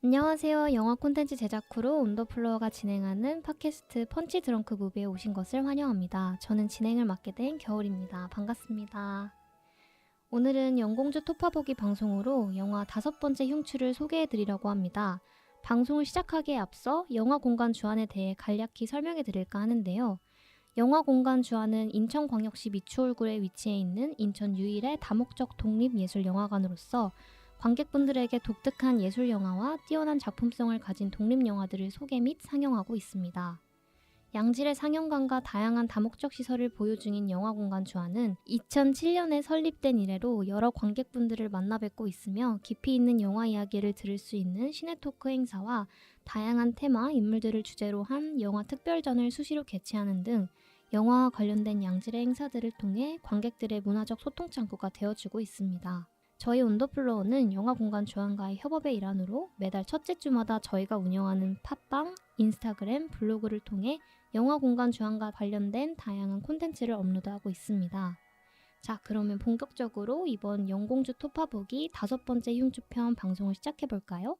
안녕하세요. 영화 콘텐츠 제작 크루 온더플로어가 진행하는 팟캐스트 펀치 드렁크 무비에 오신 것을 환영합니다. 저는 진행을 맡게 된 겨울입니다. 반갑습니다. 오늘은 영공주 토파보기 방송으로 영화 5번째 흉추를 소개해드리려고 합니다. 방송을 시작하기에 앞서 영화 공간 주안에 대해 간략히 설명해드릴까 하는데요. 영화 공간 주안은 인천광역시 미추홀구에 위치해 있는 인천 유일의 다목적 독립예술영화관으로서 관객분들에게 독특한 예술영화와 뛰어난 작품성을 가진 독립영화들을 소개 및 상영하고 있습니다. 양질의 상영관과 다양한 다목적 시설을 보유 중인 영화공간 주안은 2007년에 설립된 이래로 여러 관객분들을 만나 뵙고 있으며 깊이 있는 영화 이야기를 들을 수 있는 시네토크 행사와 다양한 테마, 인물들을 주제로 한 영화 특별전을 수시로 개최하는 등 영화와 관련된 양질의 행사들을 통해 관객들의 문화적 소통 창구가 되어주고 있습니다. 저희 온더플로어는 영화공간 주안과의 협업의 일환으로 매달 첫째 주마다 저희가 운영하는 팟빵, 인스타그램, 블로그를 통해 영화공간 주안과 관련된 다양한 콘텐츠를 업로드하고 있습니다. 자, 그러면 본격적으로 이번 영공주 토파보기 5번째 흉추편 방송을 시작해볼까요?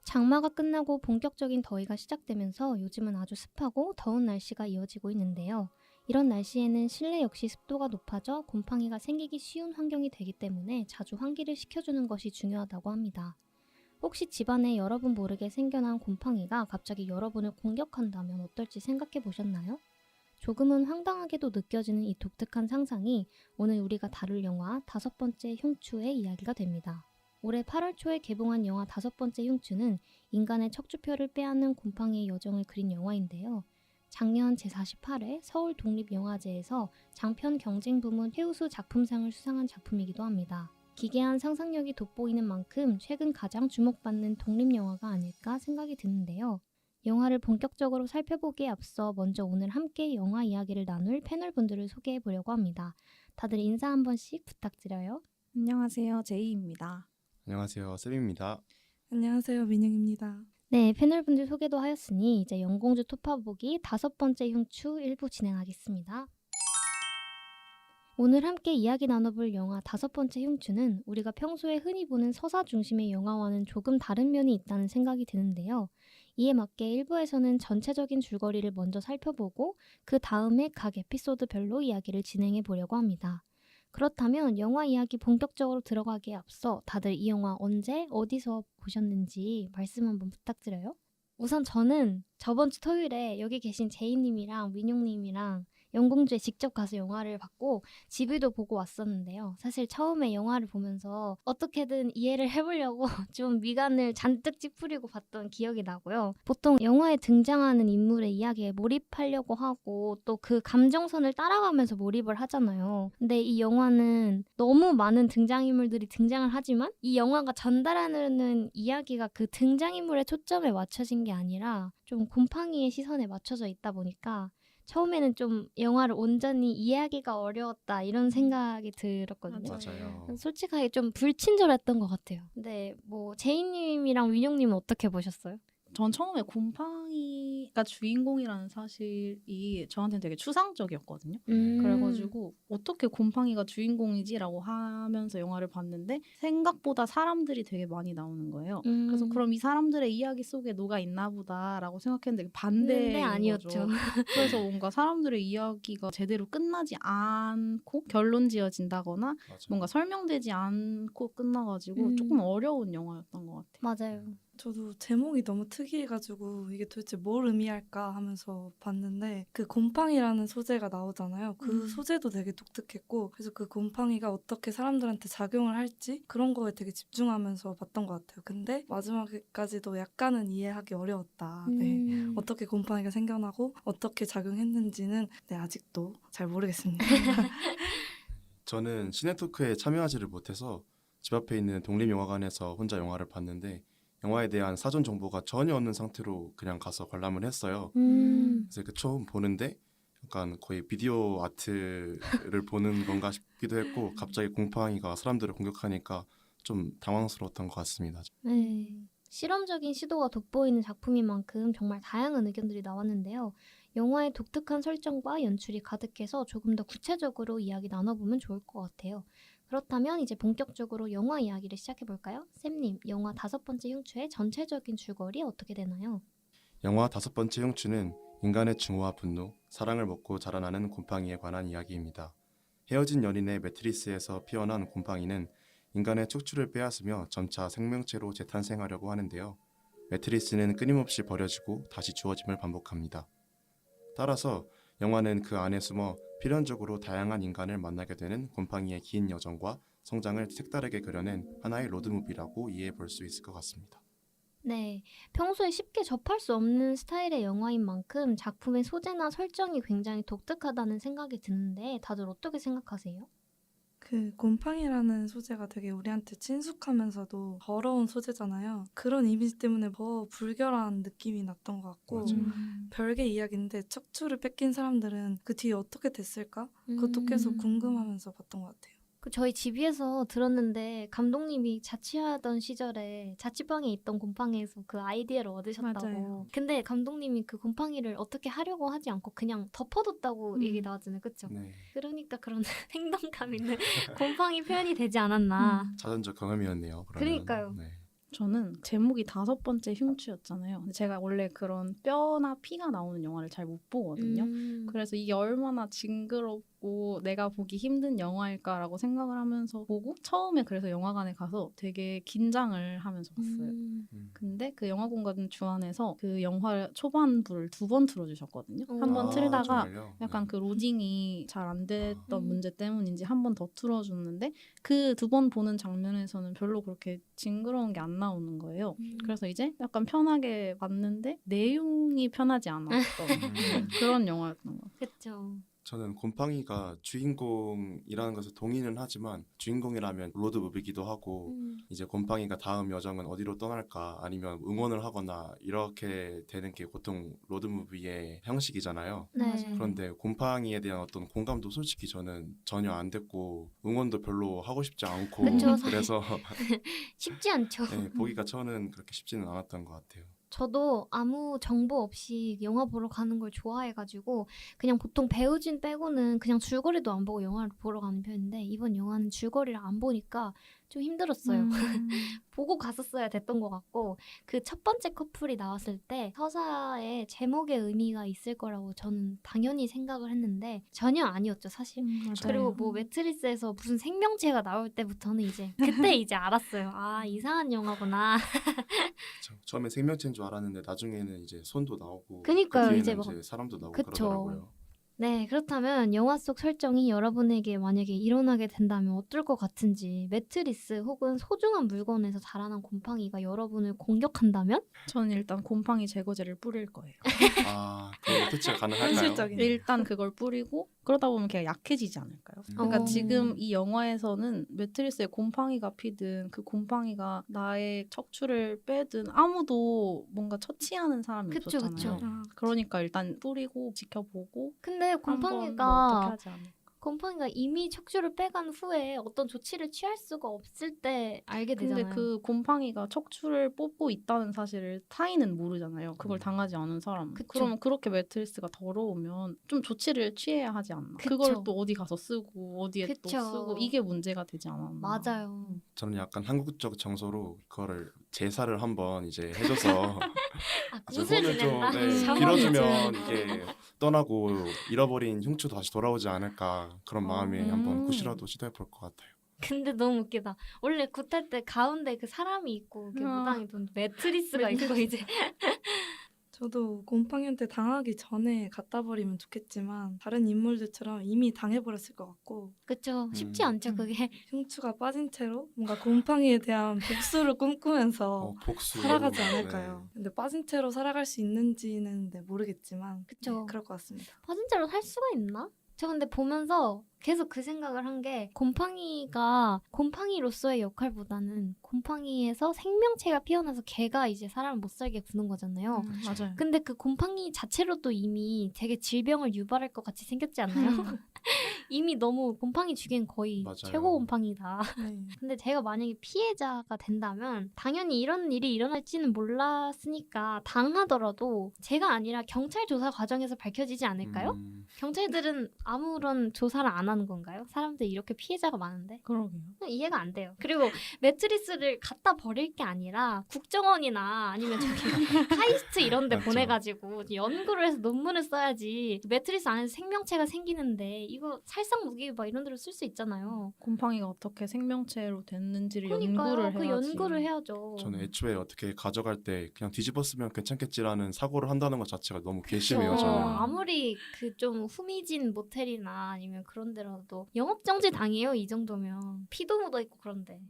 장마가 끝나고 본격적인 더위가 시작되면서 요즘은 아주 습하고 더운 날씨가 이어지고 있는데요. 이런 날씨에는 실내 역시 습도가 높아져 곰팡이가 생기기 쉬운 환경이 되기 때문에 자주 환기를 시켜주는 것이 중요하다고 합니다. 혹시 집안에 여러분 모르게 생겨난 곰팡이가 갑자기 여러분을 공격한다면 어떨지 생각해 보셨나요? 조금은 황당하게도 느껴지는 이 독특한 상상이 오늘 우리가 다룰 영화 5번째 흉추의 이야기가 됩니다. 올해 8월 초에 개봉한 영화 5번째 흉추는 인간의 척추뼈를 빼앗는 곰팡이의 여정을 그린 영화인데요. 작년 제48회 서울독립영화제에서 장편 경쟁 부문 최우수 작품상을 수상한 작품이기도 합니다. 기괴한 상상력이 돋보이는 만큼 최근 가장 주목받는 독립영화가 아닐까 생각이 드는데요. 영화를 본격적으로 살펴보기에 앞서 먼저 오늘 함께 영화 이야기를 나눌 패널분들을 소개해보려고 합니다. 다들 인사 한 번씩 부탁드려요. 안녕하세요. 제이입니다. 안녕하세요, 쌤입니다. 안녕하세요. 민영입니다. 네, 패널분들 소개도 하였으니 이제 영공주 토파보기 5번째 흉추 1부 진행하겠습니다. 오늘 함께 이야기 나눠볼 영화 5번째 흉추는 우리가 평소에 흔히 보는 서사 중심의 영화와는 조금 다른 면이 있다는 생각이 드는데요. 이에 맞게 1부에서는 전체적인 줄거리를 먼저 살펴보고 그 다음에 각 에피소드별로 이야기를 진행해 보려고 합니다. 그렇다면 영화 이야기 본격적으로 들어가기에 앞서 다들 이 영화 언제, 어디서 보셨는지 말씀 한번 부탁드려요. 우선 저는 저번 주 토요일에 여기 계신 제이님이랑 민용님이랑 영공주에 직접 가서 영화를 봤고 GV도 보고 왔었는데요. 사실 처음에 영화를 보면서 어떻게든 이해를 해보려고 좀 미간을 잔뜩 찌푸리고 봤던 기억이 나고요. 보통 영화에 등장하는 인물의 이야기에 몰입하려고 하고 또 그 감정선을 따라가면서 몰입을 하잖아요. 근데 이 영화는 너무 많은 등장인물들이 등장을 하지만 이 영화가 전달하는 이야기가 그 등장인물의 초점에 맞춰진 게 아니라 좀 곰팡이의 시선에 맞춰져 있다 보니까 처음에는 좀 영화를 온전히 이해하기가 어려웠다 이런 생각이 들었거든요. 맞아요. 솔직하게 좀 불친절했던 것 같아요. 근데 뭐 제이님이랑 민용님은 어떻게 보셨어요? 전 처음에 곰팡이가 주인공이라는 사실이 저한테는 되게 추상적이었거든요. 그래가지고 어떻게 곰팡이가 주인공이지라고 하면서 영화를 봤는데 생각보다 사람들이 되게 많이 나오는 거예요. 그래서 그럼 이 사람들의 이야기 속에 누가 있나 보다라고 생각했는데 반대인 아니었죠. 거죠. 그래서 뭔가 사람들의 이야기가 제대로 끝나지 않고 결론 지어진다거나 맞아요. 뭔가 설명되지 않고 끝나가지고 조금 어려운 영화였던 것 같아요. 맞아요. 저도 제목이 너무 특이해가지고 이게 도대체 뭘 의미할까 하면서 봤는데 그 곰팡이라는 소재가 나오잖아요. 그 소재도 되게 독특했고 그래서 그 곰팡이가 어떻게 사람들한테 작용을 할지 그런 거에 되게 집중하면서 봤던 것 같아요. 근데 마지막까지도 약간은 이해하기 어려웠다. 네. 어떻게 곰팡이가 생겨나고 어떻게 작용했는지는 네, 아직도 잘 모르겠습니다. 저는 시네토크에 참여하지를 못해서 집 앞에 있는 독립영화관에서 혼자 영화를 봤는데 영화에 대한 사전 정보가 전혀 없는 상태로 그냥 가서 관람을 했어요. 그래서 그 처음 보는데 약간 거의 비디오 아트를 보는 건가 싶기도 했고 갑자기 곰팡이가 사람들을 공격하니까 좀 당황스러웠던 것 같습니다. 네. 실험적인 시도가 돋보이는 작품인 만큼 정말 다양한 의견들이 나왔는데요. 영화의 독특한 설정과 연출이 가득해서 조금 더 구체적으로 이야기 나눠보면 좋을 것 같아요. 그렇다면 이제 본격적으로 영화 이야기를 시작해볼까요? 쌤님, 영화 5번째 흉추의 전체적인 줄거리 어떻게 되나요? 영화 5번째 흉추는 인간의 증오와 분노, 사랑을 먹고 자라나는 곰팡이에 관한 이야기입니다. 헤어진 연인의 매트리스에서 피어난 곰팡이는 인간의 척추를 빼앗으며 점차 생명체로 재탄생하려고 하는데요. 매트리스는 끊임없이 버려지고 다시 주어짐을 반복합니다. 따라서 영화는 그 안에 숨어 필연적으로 다양한 인간을 만나게 되는 곰팡이의 긴 여정과 성장을 색다르게 그려낸 하나의 로드무비라고 이해해 볼 수 있을 것 같습니다. 네, 평소에 쉽게 접할 수 없는 스타일의 영화인 만큼 작품의 소재나 설정이 굉장히 독특하다는 생각이 드는데 다들 어떻게 생각하세요? 그 곰팡이라는 소재가 되게 우리한테 친숙하면서도 더러운 소재잖아요. 그런 이미지 때문에 더 불결한 느낌이 났던 것 같고 맞아요. 별개 이야기인데 척추를 뺏긴 사람들은 그 뒤에 어떻게 됐을까? 그것도 계속 궁금하면서 봤던 것 같아요. 그 저희 집에서 들었는데 감독님이 자취하던 시절에 자취방에 있던 곰팡이에서 그 아이디어를 얻으셨다고. 맞아요. 근데 감독님이 그 곰팡이를 어떻게 하려고 하지 않고 그냥 덮어뒀다고 얘기 나왔잖아요. 그쵸? 네, 그러니까 그런 생동감 있는 곰팡이 표현이 되지 않았나. 자전적 경험이었네요. 그러면. 그러니까요. 네. 저는 제목이 5번째 흉추였잖아요. 근데 제가 원래 그런 뼈나 피가 나오는 영화를 잘 못 보거든요. 그래서 이게 얼마나 징그럽고 내가 보기 힘든 영화일까라고 생각을 하면서 보고 처음에 그래서 영화관에 가서 되게 긴장을 하면서 봤어요. 근데 그 영화공간 주안에서 그 영화 초반부를 2번 틀어주셨거든요. 오. 한 번 아, 틀다가 정말요? 약간 네. 그 로딩이 잘 안 됐던 음. 문제 때문인지 한 번 더 틀어줬는데 그 2번 보는 장면에서는 별로 그렇게 징그러운 게 안 나오는 거예요. 그래서 이제 약간 편하게 봤는데 내용이 편하지 않았던 그런 영화였던 것 같아요. 그쵸. 저는 곰팡이가 주인공이라는 것을 동의는 하지만 주인공이라면 로드무비기도 하고 이제 곰팡이가 다음 여정은 어디로 떠날까 아니면 응원을 하거나 이렇게 되는 게 보통 로드무비의 형식이잖아요. 네. 맞아요. 그런데 곰팡이에 대한 어떤 공감도 솔직히 저는 전혀 안 됐고 응원도 별로 하고 싶지 않고 그쵸. 그래서 쉽지 않죠. 네, 보기가 저는 그렇게 쉽지는 않았던 것 같아요. 저도 아무 정보 없이 영화 보러 가는 걸 좋아해가지고 그냥 보통 배우진 빼고는 그냥 줄거리도 안 보고 영화를 보러 가는 편인데 이번 영화는 줄거리를 안 보니까 좀 힘들었어요. 보고 갔었어야 됐던 것 같고 그 첫 번째 커플이 나왔을 때 서사에 제목의 의미가 있을 거라고 저는 당연히 생각을 했는데 전혀 아니었죠 사실. 그리고 뭐 매트리스에서 무슨 생명체가 나올 때부터는 이제 그때 이제 알았어요. 아 이상한 영화구나. 그쵸. 처음에 생명체인 줄 알았는데 나중에는 이제 손도 나오고 그니까요, 그 뒤에는 이제 막- 사람도 나오고 그쵸. 그러더라고요. 네, 그렇다면 영화 속 설정이 여러분에게 만약에 일어나게 된다면 어떨 것 같은지 매트리스 혹은 소중한 물건에서 자라난 곰팡이가 여러분을 공격한다면? 저는 일단 곰팡이 제거제를 뿌릴 거예요. 아, 그거 대체 가능할까요? 현실적이네. 일단 그걸 뿌리고 그러다 보면 걔가 약해지지 않을까요? 그러니까 어. 지금 이 영화에서는 매트리스에 곰팡이가 피든 그 곰팡이가 나의 척추를 빼든 아무도 뭔가 처치하는 사람이 그쵸, 없었잖아요. 그쵸. 그러니까 일단 뿌리고 지켜보고 근데 한번 뭐 어떻게 곰팡이가 하지 않을까. 곰팡이가 이미 척추를 빼간 후에 어떤 조치를 취할 수가 없을 때 알게 근데 되잖아요. 그 곰팡이가 척추를 뽑고 있다는 사실을 타인은 모르잖아요. 그걸 당하지 않은 사람은. 그쵸. 그러면 그렇게 매트리스가 더러우면 좀 조치를 취해야 하지 않나. 그쵸. 그걸 또 어디 가서 쓰고 어디에 또 그쵸. 쓰고 이게 문제가 되지 않았나. 맞아요. 저는 약간 한국적 정서로 그거를 제사를 한번 이제 해줘서 아, 이제 굿을 손을 좀 지낸다? 네, 빌어주면 이게 떠나고 잃어버린 흉추도 다시 돌아오지 않을까 그런 마음에 한번 굿이라도 시도해 볼 것 같아요. 근데 너무 웃기다. 원래 굿할 때 가운데 그 사람이 있고 이렇게 아. 무당이 돈 매트리스가 있고 이제 저도 곰팡이한테 당하기 전에 갖다 버리면 좋겠지만 다른 인물들처럼 이미 당해버렸을 것 같고 그쵸. 쉽지 않죠 그게. 흉추가 빠진 채로 뭔가 곰팡이에 대한 복수를 꿈꾸면서 복수 살아가지 않을까요? 근데 빠진 채로 살아갈 수 있는지는 모르겠지만 그쵸. 네, 그럴 것 같습니다. 빠진 채로 살 수가 있나? 저 근데 보면서 계속 그 생각을 한 게 곰팡이가 곰팡이로서의 역할보다는 곰팡이에서 생명체가 피어나서 걔가 이제 사람을 못 살게 구는 거잖아요. 맞아요. 근데 그 곰팡이 자체로도 이미 되게 질병을 유발할 것 같이 생겼지 않나요? 이미 너무 곰팡이 주기엔 거의 맞아요. 최고 곰팡이다. 네. 근데 제가 만약에 피해자가 된다면 당연히 이런 일이 일어날지는 몰랐으니까 당하더라도 제가 아니라 경찰 조사 과정에서 밝혀지지 않을까요? 경찰들은 아무런 조사를 안 하는 건가요? 사람들이 이렇게 피해자가 많은데 그러게요. 이해가 안 돼요. 그리고 매트리스를 갖다 버릴 게 아니라 국정원이나 아니면 저기 카이스트 이런 데 맞죠. 보내가지고 연구를 해서 논문을 써야지. 매트리스 안에서 생명체가 생기는데 이거 살상 무기 막 이런 데로 쓸 수 있잖아요. 곰팡이가 어떻게 생명체로 됐는지를 그러니까요. 연구를 그 해야지. 연구를 해야죠. 저는 애초에 어떻게 가져갈 때 그냥 뒤집었으면 괜찮겠지라는 사고를 한다는 것 자체가 너무 괘씸해요. 그렇죠. 저는. 아무리 그 좀 후미진 모텔이나 아니면 그런 데라도 영업정지 당해요. 이 정도면. 피도 묻어있고 그런데.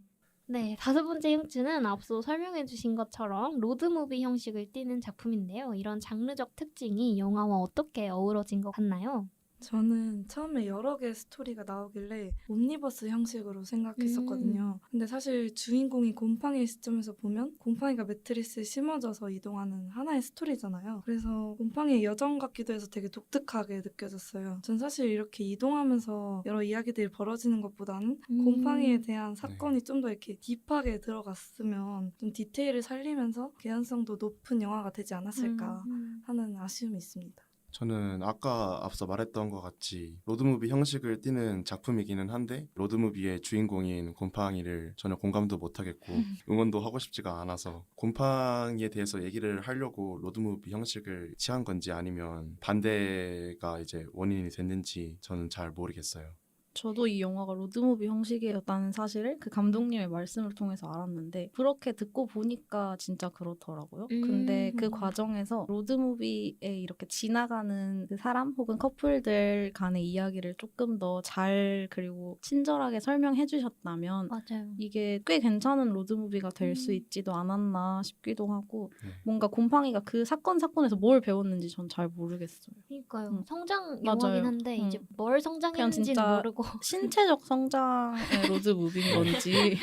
네, 5번째 형주는 앞서 설명해주신 것처럼 로드무비 형식을 띠는 작품인데요. 이런 장르적 특징이 영화와 어떻게 어우러진 것 같나요? 저는 처음에 여러 개의 스토리가 나오길래 옴니버스 형식으로 생각했었거든요. 근데 사실 주인공이 곰팡이의 시점에서 보면 곰팡이가 매트리스에 심어져서 이동하는 하나의 스토리잖아요. 그래서 곰팡이의 여정 같기도 해서 되게 독특하게 느껴졌어요. 전 사실 이렇게 이동하면서 여러 이야기들이 벌어지는 것보다는 곰팡이에 대한 사건이 좀 더 이렇게 딥하게 들어갔으면 좀 디테일을 살리면서 개연성도 높은 영화가 되지 않았을까 하는 아쉬움이 있습니다. 저는 아까 앞서 말했던 것 같이 로드무비 형식을 띠는 작품이기는 한데 로드무비의 주인공인 곰팡이를 전혀 공감도 못하겠고 응원도 하고 싶지가 않아서 곰팡이에 대해서 얘기를 하려고 로드무비 형식을 취한 건지 아니면 반대가 이제 원인이 됐는지 저는 잘 모르겠어요. 저도 이 영화가 로드무비 형식이었다는 사실을 그 감독님의 말씀을 통해서 알았는데 그렇게 듣고 보니까 진짜 그렇더라고요. 근데 그 과정에서 로드무비에 이렇게 지나가는 그 사람 혹은 커플들 간의 이야기를 조금 더 잘 그리고 친절하게 설명해 주셨다면 맞아요. 이게 꽤 괜찮은 로드무비가 될 수 있지도 않았나 싶기도 하고 뭔가 곰팡이가 그 사건에서 뭘 배웠는지 전 잘 모르겠어요. 그러니까요. 성장 맞아요. 영화긴 한데 이제 뭘 성장했는지는 진짜 모르고 신체적 성장의 로드무비인 건지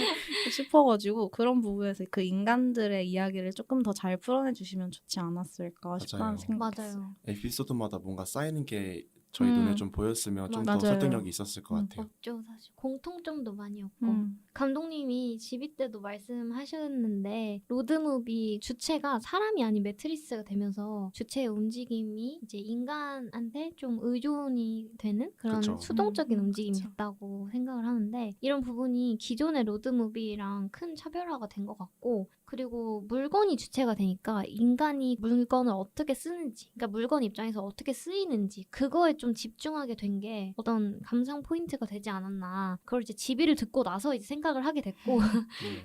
싶어가지고 그런 부분에서 그 인간들의 이야기를 조금 더 잘 풀어내 주시면 좋지 않았을까 싶다는 맞아요. 생각했어요. 맞아요. 에피소드마다 뭔가 쌓이는 게 저희 눈에 좀 보였으면 좀 더 맞아요. 설득력이 있었을 것 같아요. 없죠 사실. 공통점도 많이 없고. 감독님이 지비 때도 말씀하셨는데 로드무비 주체가 사람이 아닌 매트리스가 되면서 주체의 움직임이 이제 인간한테 좀 의존이 되는 그런 그쵸. 수동적인 움직임이 그쵸. 됐다고 생각을 하는데 이런 부분이 기존의 로드무비랑 큰 차별화가 된 것 같고 그리고 물건이 주체가 되니까 인간이 물건을 어떻게 쓰는지 그러니까 물건 입장에서 어떻게 쓰이는지 그거에 좀 집중하게 된 게 어떤 감상 포인트가 되지 않았나 그걸 이제 지비를 듣고 나서 이제 생각을 하게 됐고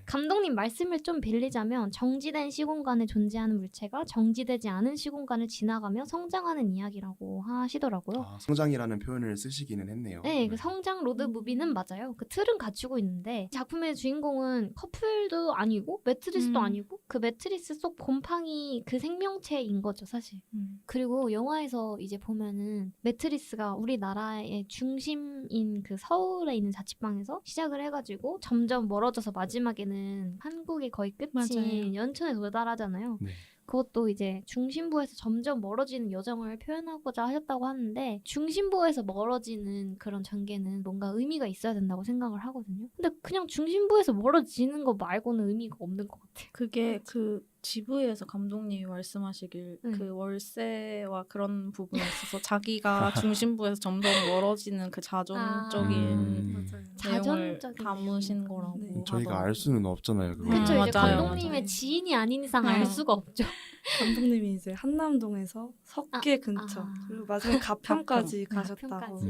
감독님 말씀을 좀 빌리자면 정지된 시공간에 존재하는 물체가 정지되지 않은 시공간을 지나가며 성장하는 이야기라고 하시더라고요. 아, 성장이라는 표현을 쓰시기는 했네요. 네, 그 성장 로드 무비는 맞아요. 그 틀은 갖추고 있는데 작품의 주인공은 커플도 아니고 매트리스도 아니고 그 매트리스 속 곰팡이 그 생명체인 거죠, 사실. 그리고 영화에서 이제 보면은 매트리스가 우리나라의 중심인 그 서울에 있는 자취방에서 시작을 해가지고 점점 멀어져서 마지막에는 한국의 거의 끝인 맞아요. 연천에 도달하잖아요. 네. 그것도 이제 중심부에서 점점 멀어지는 여정을 표현하고자 하셨다고 하는데 중심부에서 멀어지는 그런 전개는 뭔가 의미가 있어야 된다고 생각을 하거든요. 근데 그냥 중심부에서 멀어지는 거 말고는 의미가 없는 것 같아요. 그게 그 GV에서 감독님이 말씀하시길 그 월세와 그런 부분에 있어서 자기가 중심부에서 점점 멀어지는 그 자존적인 맞아요. 내용을 자전적인 담으신 내용. 거라고 네. 저희가 하더라고요. 알 수는 없잖아요. 그거. 그쵸, 이제 맞아요. 감독님의 맞아요. 지인이 아닌 이상 알 수가 없죠. 감독님이 이제 한남동에서 석계 근처 아. 그리고 마지막에 가평까지 가평. 가셨다고.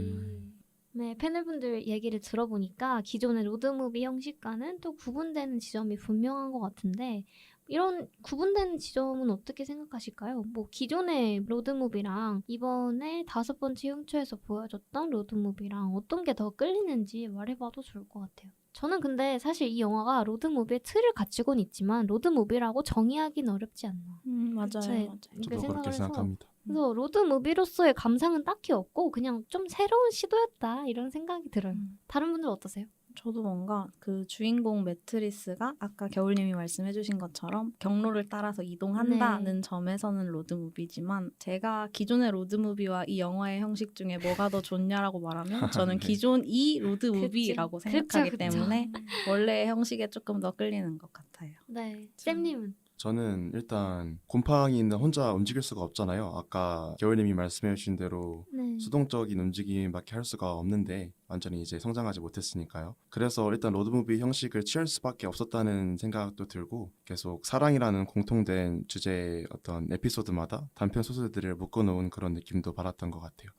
네, 패널분들 얘기를 들어보니까 기존의 로드무비 형식과는 또 구분되는 지점이 분명한 것 같은데 이런 구분되는 지점은 어떻게 생각하실까요? 뭐 기존의 로드무비랑 이번에 5번째 흉추에서 보여줬던 로드무비랑 어떤 게 더 끌리는지 말해봐도 좋을 것 같아요. 저는 근데 사실 이 영화가 로드무비의 틀을 갖추고는 있지만 로드무비라고 정의하기는 어렵지 않나. 맞아요. 네, 맞아요. 이렇게 저도 생각을 그렇게 해서 생각합니다. 그래서 로드무비로서의 감상은 딱히 없고 그냥 좀 새로운 시도였다 이런 생각이 들어요. 다른 분들 어떠세요? 저도 뭔가 그 주인공 매트리스가 아까 겨울님이 말씀해주신 것처럼 경로를 따라서 이동한다는 점에서는 로드무비지만 제가 기존의 로드무비와 이 영화의 형식 중에 뭐가 더 좋냐라고 말하면 저는 네. 기존 이 로드무비라고 생각하기 그쵸. 때문에 원래의 형식에 조금 더 끌리는 것 같아요. 네. 쌤님은? 저는 일단 곰팡이는 혼자 움직일 수가 없잖아요. 아까 겨울님이 말씀해 주신 대로 네. 수동적인 움직임밖에 할 수가 없는데 완전히 이제 성장하지 못했으니까요. 그래서 일단 로드무비 형식을 취할 수밖에 없었다는 생각도 들고 계속 사랑이라는 공통된 주제의 어떤 에피소드마다 단편 소설들을 묶어놓은 그런 느낌도 받았던 것 같아요.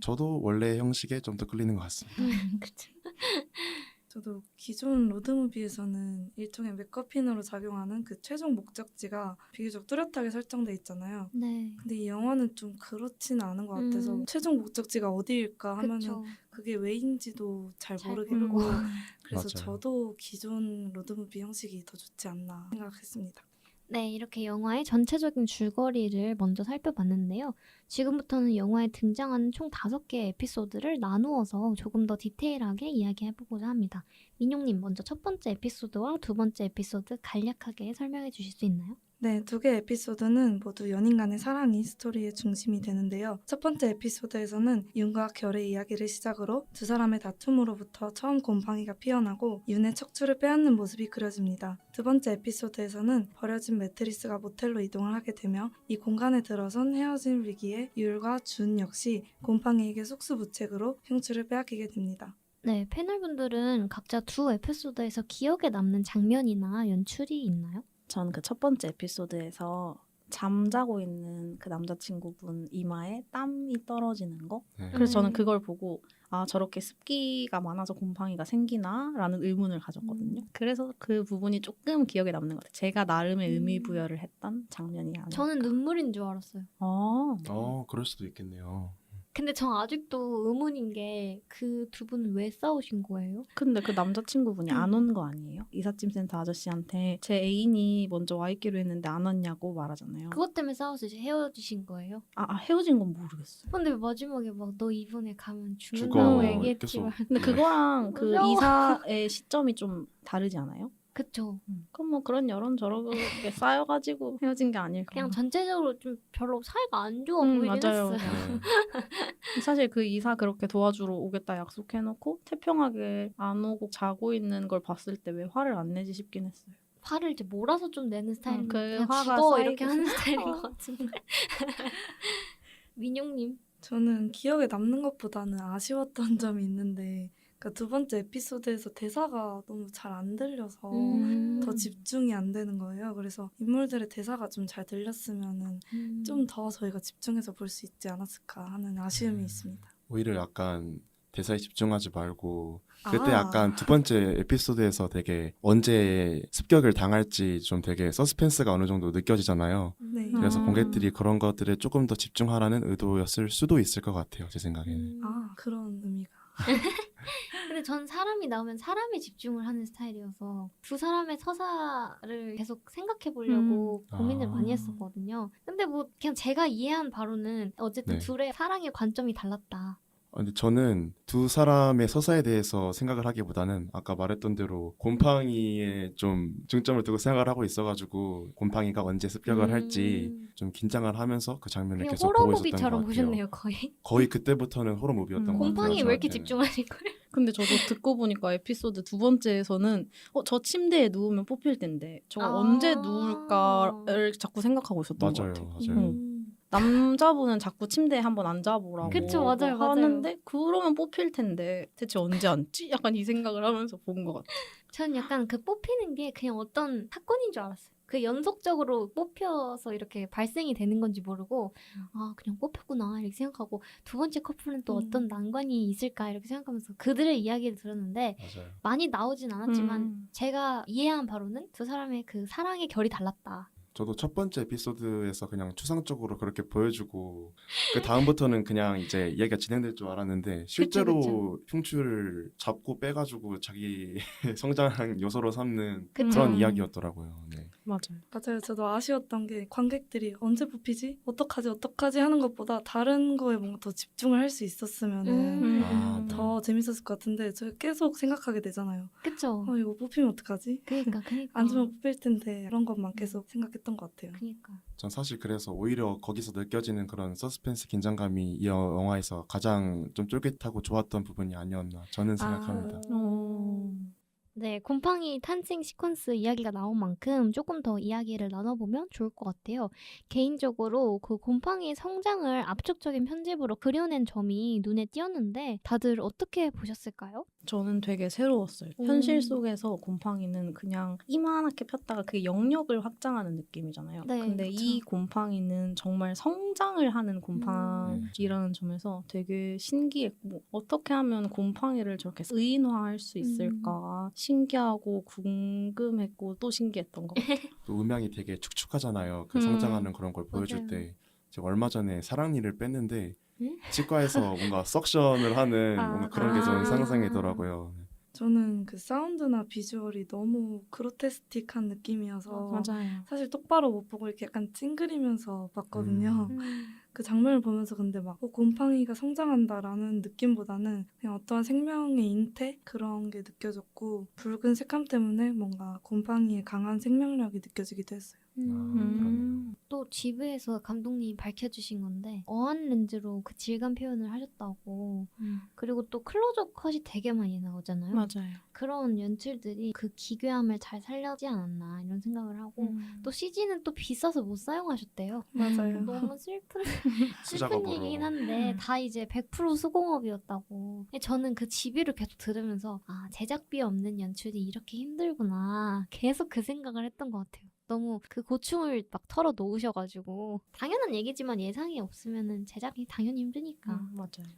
저도 원래 형식에 좀 더 끌리는 것 같습니다. 그쵸. 저도 기존 로드무비에서는 일종의 맥거핀으로 작용하는 그 최종 목적지가 비교적 뚜렷하게 설정돼 있잖아요. 네. 근데 이 영화는 좀 그렇지는 않은 것 같아서 최종 목적지가 어디일까 하면은 그쵸. 그게 왜인지도 잘 잘 모르겠고 모르고. 그래서 맞아요. 저도 기존 로드무비 형식이 더 좋지 않나 생각했습니다. 네, 이렇게 영화의 전체적인 줄거리를 먼저 살펴봤는데요. 지금부터는 영화에 등장하는 총 5개의 에피소드를 나누어서 조금 더 디테일하게 이야기해보고자 합니다. 민용님, 먼저 첫 번째 에피소드와 두 번째 에피소드 간략하게 설명해 주실 수 있나요? 네, 2개 에피소드는 모두 연인 간의 사랑이 스토리의 중심이 되는데요. 첫 번째 에피소드에서는 윤과 결의 이야기를 시작으로 두 사람의 다툼으로부터 처음 곰팡이가 피어나고 윤의 척추를 빼앗는 모습이 그려집니다. 두 번째 에피소드에서는 버려진 매트리스가 모텔로 이동을 하게 되며 이 공간에 들어선 헤어진 위기에 율과 준 역시 곰팡이에게 속수무책으로 흉추를 빼앗기게 됩니다. 네, 패널분들은 각자 두 에피소드에서 기억에 남는 장면이나 연출이 있나요? 전 그 첫 번째 에피소드에서 잠자고 있는 그 남자친구분 이마에 땀이 떨어지는 거? 네. 그래서 저는 그걸 보고 아 저렇게 습기가 많아서 곰팡이가 생기나? 라는 의문을 가졌거든요. 그래서 그 부분이 조금 기억에 남는 것 같아요. 제가 나름의 의미 부여를 했던 장면이 아닐까. 저는 눈물인 줄 알았어요. 그럴 수도 있겠네요. 근데 전 아직도 의문인 게 그 두 분은 왜 싸우신 거예요? 근데 그 남자친구분이 안 온 거 아니에요? 이삿짐 센터 아저씨한테 제 애인이 먼저 와 있기로 했는데 안 왔냐고 말하잖아요. 그것 때문에 싸워서 이제 헤어지신 거예요? 헤어진 건 모르겠어요. 근데 왜 마지막에 막 너 이번에 가면 죽어. 죽는다고 얘기했지만 근데 그거랑 그 무서워. 이사의 시점이 좀 다르지 않아요? 그쵸. 그럼 뭐 그런 여론저런 게 쌓여가지고 헤어진 게 아닐까. 그냥 전체적으로 좀 별로 사이가 안 좋아 보이긴 맞아요. 했어요. 네. 사실 그 이사 그렇게 도와주러 오겠다 약속해놓고 태평하게 안 오고 자고 있는 걸 봤을 때 왜 화를 안 내지 싶긴 했어요. 화를 이제 몰아서 좀 내는 스타일인 그 그냥 화가 죽어 쌓이고 이렇게 하는 스타일인 것 같은데. 민용님. 저는 기억에 남는 것보다는 아쉬웠던 점이 있는데 그러니까 두 번째 에피소드에서 대사가 너무 잘 안 들려서 더 집중이 안 되는 거예요. 그래서 인물들의 대사가 좀 잘 들렸으면은 좀 더 저희가 집중해서 볼 수 있지 않았을까 하는 아쉬움이 있습니다. 오히려 약간 대사에 집중하지 말고 그때 아. 약간 두 번째 에피소드에서 되게 언제 습격을 당할지 좀 되게 서스펜스가 어느 정도 느껴지잖아요. 네. 그래서 아. 관객들이 그런 것들에 조금 더 집중하라는 의도였을 수도 있을 것 같아요. 제 생각에는. 그런 의미가. 근데 전 사람이 나오면 사람에 집중을 하는 스타일이어서 두 사람의 서사를 계속 생각해 보려고 고민을 아. 많이 했었거든요. 근데 뭐 그냥 제가 이해한 바로는 어쨌든 네. 둘의 사랑의 관점이 달랐다. 근데 저는 두 사람의 서사에 대해서 생각을 하기보다는 아까 말했던 대로 곰팡이에 좀 중점을 두고 생각을 하고 있어가지고 곰팡이가 언제 습격을 할지 좀 긴장을 하면서 그 장면을 그냥 계속 보고 있었던 것 호러무비처럼 같아요. 보셨네요 거의. 거의 그때부터는 호러 무비였던 것 같아요. 곰팡이 왜 이렇게 저한테는. 집중하신 거예요? 근데 저도 듣고 보니까 에피소드 두 번째에서는 저 침대에 누우면 뽑힐 텐데 저거 아. 언제 누울까를 자꾸 생각하고 있었던 것 맞아요, 같아요. 맞아요. 남자분은 자꾸 침대에 한번 앉아보라고 그쵸, 맞아요, 맞아요. 하는데 그러면 뽑힐 텐데 대체 언제 앉지? 약간 이 생각을 하면서 본 것 같아요. 전 약간 그 뽑히는 게 그냥 어떤 사건인 줄 알았어요. 그 연속적으로 뽑혀서 이렇게 발생이 되는 건지 모르고 아 그냥 뽑혔구나 이렇게 생각하고 두 번째 커플은 또 어떤 난관이 있을까 이렇게 생각하면서 그들의 이야기를 들었는데 맞아요. 많이 나오진 않았지만 제가 이해한 바로는 두 사람의 그 사랑의 결이 달랐다. 저도 첫 번째 에피소드에서 그냥 추상적으로 그렇게 보여주고 그 다음부터는 그냥 이제 이야기가 진행될 줄 알았는데 실제로 그쵸. 흉추를 잡고 빼가지고 자기 성장 요소로 삼는 그쵸. 그런 이야기였더라고요. 네. 맞아요. 맞아요. 저도 아쉬웠던 게 관객들이 언제 뽑히지? 어떡하지? 하는 것보다 다른 거에 뭔가 더 집중을 할 수 있었으면은 아, 네. 더 재밌었을 것 같은데 저 계속 생각하게 되잖아요. 그쵸. 이거 뽑히면 어떡하지? 그니까. 안 주면 뽑힐 텐데 그런 것만 계속 생각했던 것 같아요. 그니까. 전 사실 그래서 오히려 거기서 느껴지는 그런 서스펜스 긴장감이 이 영화에서 가장 좀 쫄깃하고 좋았던 부분이 아니었나 저는 생각합니다. 네, 곰팡이 탄생 시퀀스 이야기가 나온 만큼 조금 더 이야기를 나눠보면 좋을 것 같아요. 개인적으로 그 곰팡이의 성장을 압축적인 편집으로 그려낸 점이 눈에 띄었는데 다들 어떻게 보셨을까요? 저는 되게 새로웠어요. 현실 속에서 곰팡이는 그냥 이만하게 폈다가 그게 영역을 확장하는 느낌이잖아요. 네, 근데 그쵸. 이 곰팡이는 정말 성장을 하는 곰팡이라는 점에서 되게 신기했고 어떻게 하면 곰팡이를 저렇게 의인화할 수 있을까 신기하고 궁금했고 또 신기했던 것 같아요. 또 음향이 되게 축축하잖아요. 그 성장하는 그런 걸 보여줄 맞아요. 때 제가 얼마 전에 사랑니를 뺐는데 응? 치과에서 뭔가 석션을 하는 뭔가 그런 게 저는 아. 상상이더라고요. 저는 그 사운드나 비주얼이 너무 그로테스틱한 느낌이어서 맞아요. 사실 똑바로 못 보고 이렇게 약간 찡그리면서 봤거든요. 음. 그 장면을 보면서 근데 막 곰팡이가 성장한다라는 느낌보다는 그냥 어떠한 생명의 잉태 그런 게 느껴졌고 붉은 색감 때문에 뭔가 곰팡이의 강한 생명력이 느껴지기도 했어요. 또 GV에서 감독님이 밝혀주신 건데 어안 렌즈로 그 질감 표현을 하셨다고. 그리고 또 클로즈업 컷이 되게 많이 나오잖아요. 맞아요. 그런 연출들이 그 기괴함을 잘 살려지 않았나 이런 생각을 하고 또 CG는 또 비싸서 못 사용하셨대요. 맞아요. 너무 슬픈 수작업으로. 얘기긴 한데 다 이제 100% 수공업이었다고. 저는 그 GV를 계속 들으면서 아 제작비 없는 연출이 이렇게 힘들구나 계속 그 생각을 했던 것 같아요. 너무 그 고충을 막 털어 놓으셔가지고 당연한 얘기지만 예상이 없으면은 제작이 당연히 힘드니까. 맞아요.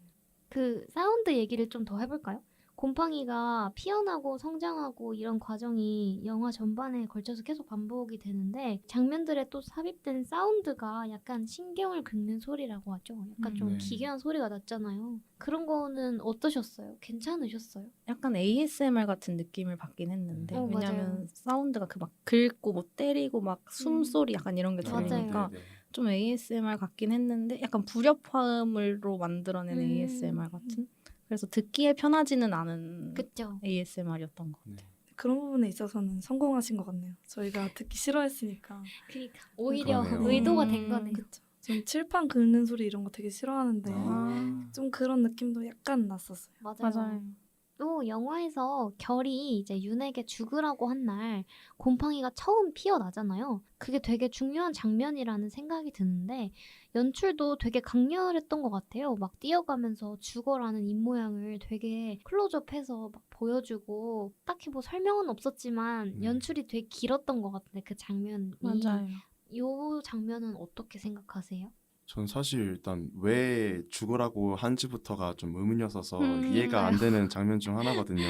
그 사운드 얘기를 좀 더 해볼까요? 곰팡이가 피어나고 성장하고 이런 과정이 영화 전반에 걸쳐서 계속 반복이 되는데 장면들에 또 삽입된 사운드가 약간 신경을 긁는 소리라고 하죠. 약간 좀 네. 기괴한 소리가 났잖아요. 그런 거는 어떠셨어요? 괜찮으셨어요? 약간 ASMR 같은 느낌을 받긴 했는데 맞아요. 왜냐면 사운드가 그 막 긁고 뭐 때리고 막 숨소리 약간 이런 게 맞아요. 들리니까 네, 네. 좀 ASMR 같긴 했는데 약간 불협화음으로 만들어낸 음. ASMR 같은 그래서 듣기에 편하지는 않은 그쵸? ASMR이었던 것 같아요. 네. 그런 부분에 있어서는 성공하신 것 같네요. 저희가 듣기 싫어했으니까. 그러니까 오히려 그러네요. 의도가 된 거네. 그쵸. 전 칠판 긁는 소리 이런 거 되게 싫어하는데 아. 좀 그런 느낌도 약간 났었어요. 맞아요. 또 영화에서 결이 이제 윤에게 죽으라고 한 날 곰팡이가 처음 피어나잖아요. 그게 되게 중요한 장면이라는 생각이 드는데 연출도 되게 강렬했던 것 같아요. 막 뛰어가면서 죽어라는 입모양을 되게 클로즈업해서 막 보여주고 딱히 뭐 설명은 없었지만 네. 연출이 되게 길었던 것 같은데 그 장면이. 맞아요. 요 장면은 어떻게 생각하세요? 전 사실 일단 왜 죽으라고 한지부터가 좀 의문이었어서 그러니까요. 이해가 안 되는 장면 중 하나거든요.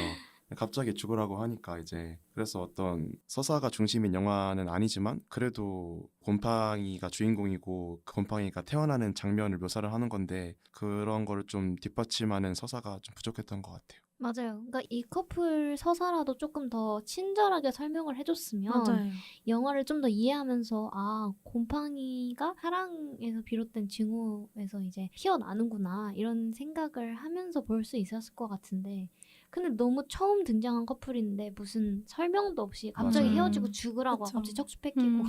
갑자기 죽으라고 하니까 이제 그래서 어떤 서사가 중심인 영화는 아니지만 그래도 곰팡이가 주인공이고 그 곰팡이가 태어나는 장면을 묘사를 하는 건데 그런 거를 좀 뒷받침하는 서사가 좀 부족했던 것 같아요. 맞아요. 그러니까 이 커플 서사라도 조금 더 친절하게 설명을 해줬으면 맞아요. 영화를 좀 더 이해하면서 아 곰팡이가 사랑에서 비롯된 증오에서 이제 피어나는구나 이런 생각을 하면서 볼 수 있었을 것 같은데 근데 너무 처음 등장한 커플인데 무슨 설명도 없이 갑자기 맞아요. 헤어지고 죽으라고 그쵸. 갑자기 척추 뺏기고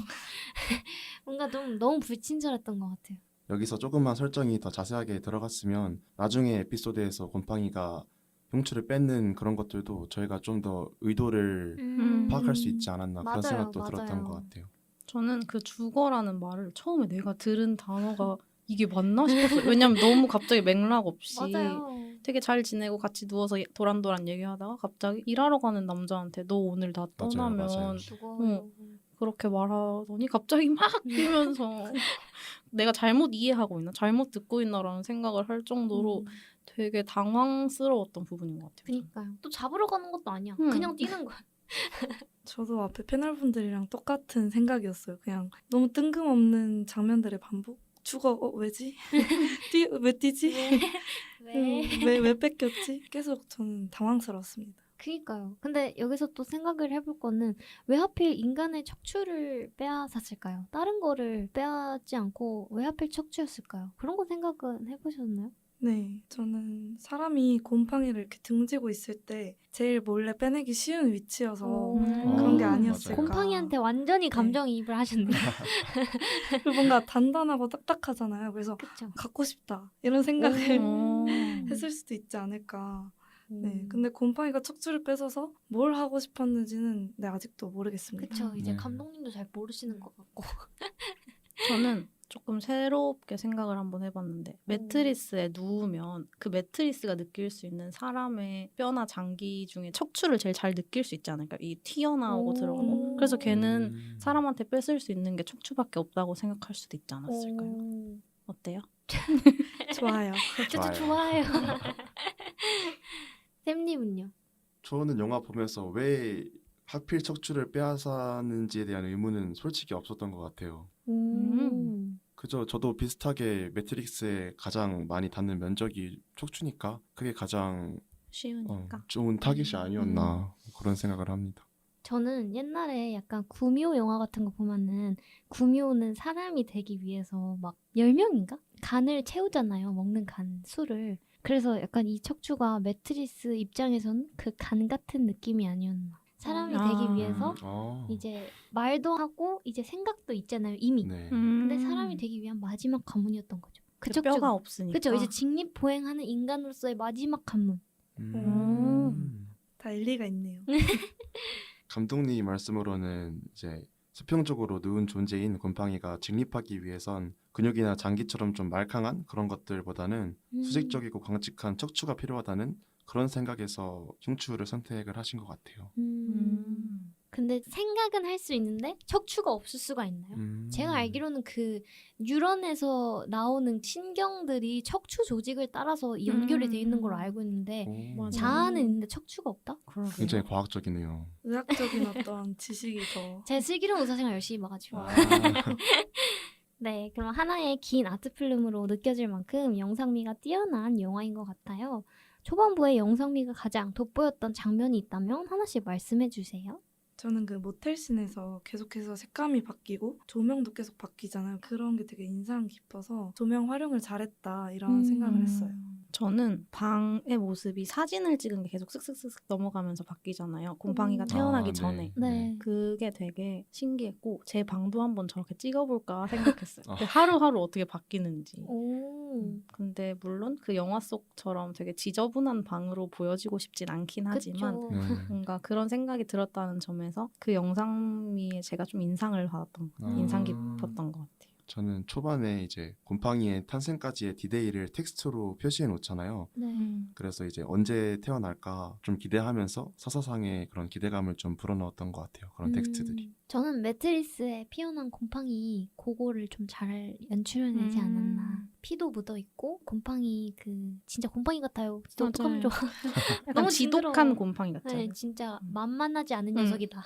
뭔가 좀 너무 불친절했던 것 같아요. 여기서 조금만 설정이 더 자세하게 들어갔으면 나중에 에피소드에서 곰팡이가 흉추를 뺏는 그런 것들도 저희가 좀 더 의도를 파악할 수 있지 않았나 맞아요, 그런 생각도 맞아요. 들었던 것 같아요. 저는 그 죽어라는 말을 처음에 내가 들은 단어가 이게 맞나 싶었어요. 왜냐면 너무 갑자기 맥락 없이 맞아요. 되게 잘 지내고 같이 누워서 도란도란 얘기하다가 갑자기 일하러 가는 남자한테 너 오늘 나 맞아요, 떠나면 맞아요. 죽어요. 그렇게 말하더니 갑자기 막 뛰면서 내가 잘못 이해하고 있나 잘못 듣고 있나라는 생각을 할 정도로 되게 당황스러웠던 부분인 것 같아요. 저는. 그니까요. 또 잡으러 가는 것도 아니야. 음. 그냥 뛰는 거야. 저도 앞에 패널분들이랑 똑같은 생각이었어요. 그냥 너무 뜬금없는 장면들의 반복. 죽어, 왜지? 왜 뛰지? 왜 뺏겼지? 계속 저는 당황스러웠습니다. 그니까요. 근데 여기서 또 생각을 해볼 거는 왜 하필 인간의 척추를 빼앗았을까요? 다른 거를 빼앗지 않고 왜 하필 척추였을까요? 그런 거 생각은 해보셨나요? 네, 저는 사람이 곰팡이를 이렇게 등지고 있을 때 제일 몰래 빼내기 쉬운 위치여서 그런 게 아니었을까. 곰팡이한테 완전히 네. 감정이입을 하셨네요. 그리고 뭔가 단단하고 딱딱하잖아요. 그래서 그쵸? 갖고 싶다 이런 생각을 오. 했을 수도 있지 않을까. 네, 음. 근데 곰팡이가 척추를 뺏어서 뭘 하고 싶었는지는 네, 아직도 모르겠습니다. 그쵸. 이제 네. 감독님도 잘 모르시는 것 같고. 저는 조금 새롭게 생각을 한번 해봤는데 매트리스에 누우면 그 매트리스가 느낄 수 있는 사람의 뼈나 장기 중에 척추를 제일 잘 느낄 수 있지 않을까? 이 튀어나오고 들어가고. 그래서 걔는 사람한테 뺏을 수 있는 게 척추밖에 없다고 생각할 수도 있지 않았을까요? 어때요? 좋아요. 저도 좋아요. 좋아해요. 쌤님은요? 저는 영화 보면서 왜 하필 척추를 빼앗았는지에 대한 의문은 솔직히 없었던 것 같아요. 그저 저도 비슷하게 매트릭스에 가장 많이 닿는 면적이 척추니까 그게 가장 쉬우니까. 좋은 타깃이 아니었나 그런 생각을 합니다. 저는 옛날에 약간 구미호 영화 같은 거 보면은 구미호는 사람이 되기 위해서 막 10명인가? 간을 채우잖아요. 먹는 간, 술을. 그래서 약간 이 척추가 매트리스 입장에서는 그 간 같은 느낌이 아니었나. 사람이 되기 위해서 이제 말도 하고 이제 생각도 있잖아요. 이미. 네. 근데 사람이 되기 위한 마지막 관문이었던 거죠. 그 뼈가 척추가. 없으니까. 그쵸. 이제 직립보행하는 인간으로서의 마지막 관문. 다 일리가 있네요. 감독님 말씀으로는 이제 수평적으로 누운 존재인 곰팡이가 직립하기 위해선 근육이나 장기처럼 좀 말캉한 그런 것들보다는 수직적이고 광직한 척추가 필요하다는 그런 생각에서 흉추를 선택을 하신 것 같아요. 근데 생각은 할 수 있는데 척추가 없을 수가 있나요? 제가 알기로는 그 뉴런에서 나오는 신경들이 척추 조직을 따라서 연결이 돼 있는 걸로 알고 있는데 오, 맞아. 자아는 있는데 척추가 없다? 그러게요. 굉장히 과학적이네요. 의학적인 어떤 지식이 더. 제 슬기로운 의사생활 열심히 봐가지고. 아, 네, 그럼 하나의 긴 아트 필름으로 느껴질 만큼 영상미가 뛰어난 영화인 것 같아요. 초반부에 영상미가 가장 돋보였던 장면이 있다면 하나씩 말씀해 주세요. 저는 그 모텔씬에서 계속해서 색감이 바뀌고 조명도 계속 바뀌잖아요. 그런 게 되게 인상 깊어서 조명 활용을 잘했다 이런 생각을 했어요. 저는 방의 모습이 사진을 찍은 게 계속 쓱쓱쓱 넘어가면서 바뀌잖아요. 곰팡이가 태어나기 아, 전에. 네. 그게 되게 신기했고 제 방도 한번 저렇게 찍어볼까 생각했어요. 하루하루 어떻게 바뀌는지. 오. 근데 물론 그 영화 속처럼 되게 지저분한 방으로 보여지고 싶진 않긴 하지만 그쵸. 네. 뭔가 그런 생각이 들었다는 점에서 그 영상미에 제가 좀 인상을 받았던 것 같아요. 아. 인상 깊었던 것 같아요. 저는 초반에 이제 곰팡이의 탄생까지의 디테일을 텍스트로 표시해 놓잖아요. 네. 그래서 이제 언제 태어날까 좀 기대하면서 서사상의 그런 기대감을 좀 불어넣었던 것 같아요. 그런 텍스트들이. 저는 매트리스에 피어난 곰팡이 그거를 좀 잘 연출해내지 않았나. 피도 묻어 있고 곰팡이 그 진짜 곰팡이 같아요. 진짜 어떡하면 좋아. 약간 너무 지독한 징그러워. 곰팡이 같잖아요. 네, 진짜 만만하지 않은 녀석이다.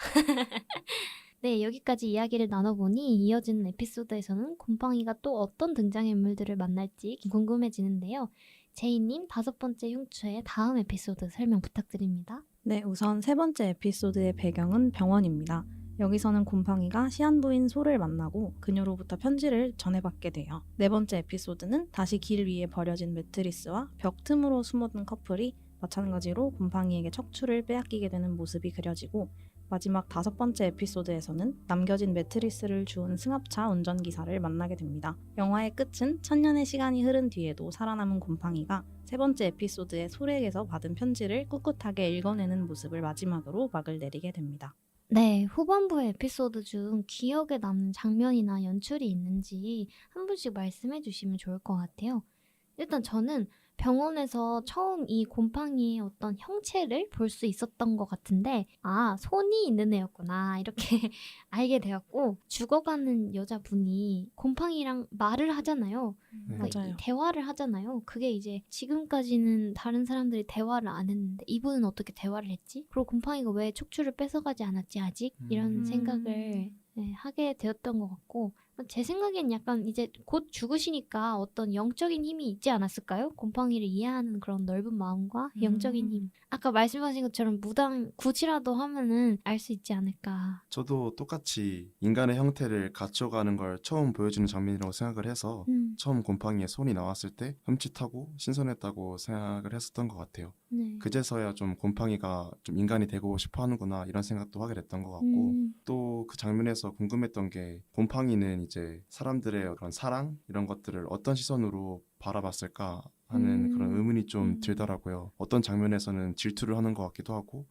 네, 여기까지 이야기를 나눠보니 이어지는 에피소드에서는 곰팡이가 또 어떤 등장인물들을 만날지 궁금해지는데요. 제이님 5번째 흉추의 다음 에피소드 설명 부탁드립니다. 네, 우선 3번째 에피소드의 배경은 병원입니다. 여기서는 곰팡이가 시한부인 소를 만나고 그녀로부터 편지를 전해받게 돼요. 4번째 에피소드는 다시 길 위에 버려진 매트리스와 벽 틈으로 숨어든 커플이 마찬가지로 곰팡이에게 척추를 빼앗기게 되는 모습이 그려지고 마지막 5번째 에피소드에서는 남겨진 매트리스를 주운 승합차 운전기사를 만나게 됩니다. 영화의 끝은 1000년의 시간이 흐른 뒤에도 살아남은 곰팡이가 3번째 에피소드의 소렉에서 받은 편지를 꿋꿋하게 읽어내는 모습을 마지막으로 막을 내리게 됩니다. 네, 후반부의 에피소드 중 기억에 남는 장면이나 연출이 있는지 한 분씩 말씀해 주시면 좋을 것 같아요. 일단 저는 병원에서 처음 이 곰팡이의 어떤 형체를 볼 수 있었던 것 같은데 아 손이 있는 애였구나 이렇게 알게 되었고 죽어가는 여자분이 곰팡이랑 말을 하잖아요. 네. 그러니까 맞아요. 이 대화를 하잖아요. 그게 이제 지금까지는 다른 사람들이 대화를 안 했는데 이분은 어떻게 대화를 했지? 그리고 곰팡이가 왜 척추를 뺏어가지 않았지 아직? 이런 생각을 네, 하게 되었던 것 같고 제 생각엔 약간 이제 곧 죽으시니까 어떤 영적인 힘이 있지 않았을까요? 곰팡이를 이해하는 그런 넓은 마음과 영적인 힘. 아까 말씀하신 것처럼 무당 굳이라도 하면은 알 수 있지 않을까. 저도 똑같이 인간의 형태를 갖춰가는 걸 처음 보여주는 장면이라고 생각을 해서 처음 곰팡이에 손이 나왔을 때 흠칫하고 신선했다고 생각을 했었던 것 같아요. 네. 그제서야 좀 곰팡이가 좀 인간이 되고 싶어 하는구나 이런 생각도 하게 됐던 것 같고 또 그 장면에서 궁금했던 게 곰팡이는 이제 사람들의 그런 사랑 이런 것들을 어떤 시선으로 바라봤을까 하는 그런 의문이 좀 들더라고요. 어떤 장면에서는 질투를 하는 것 같기도 하고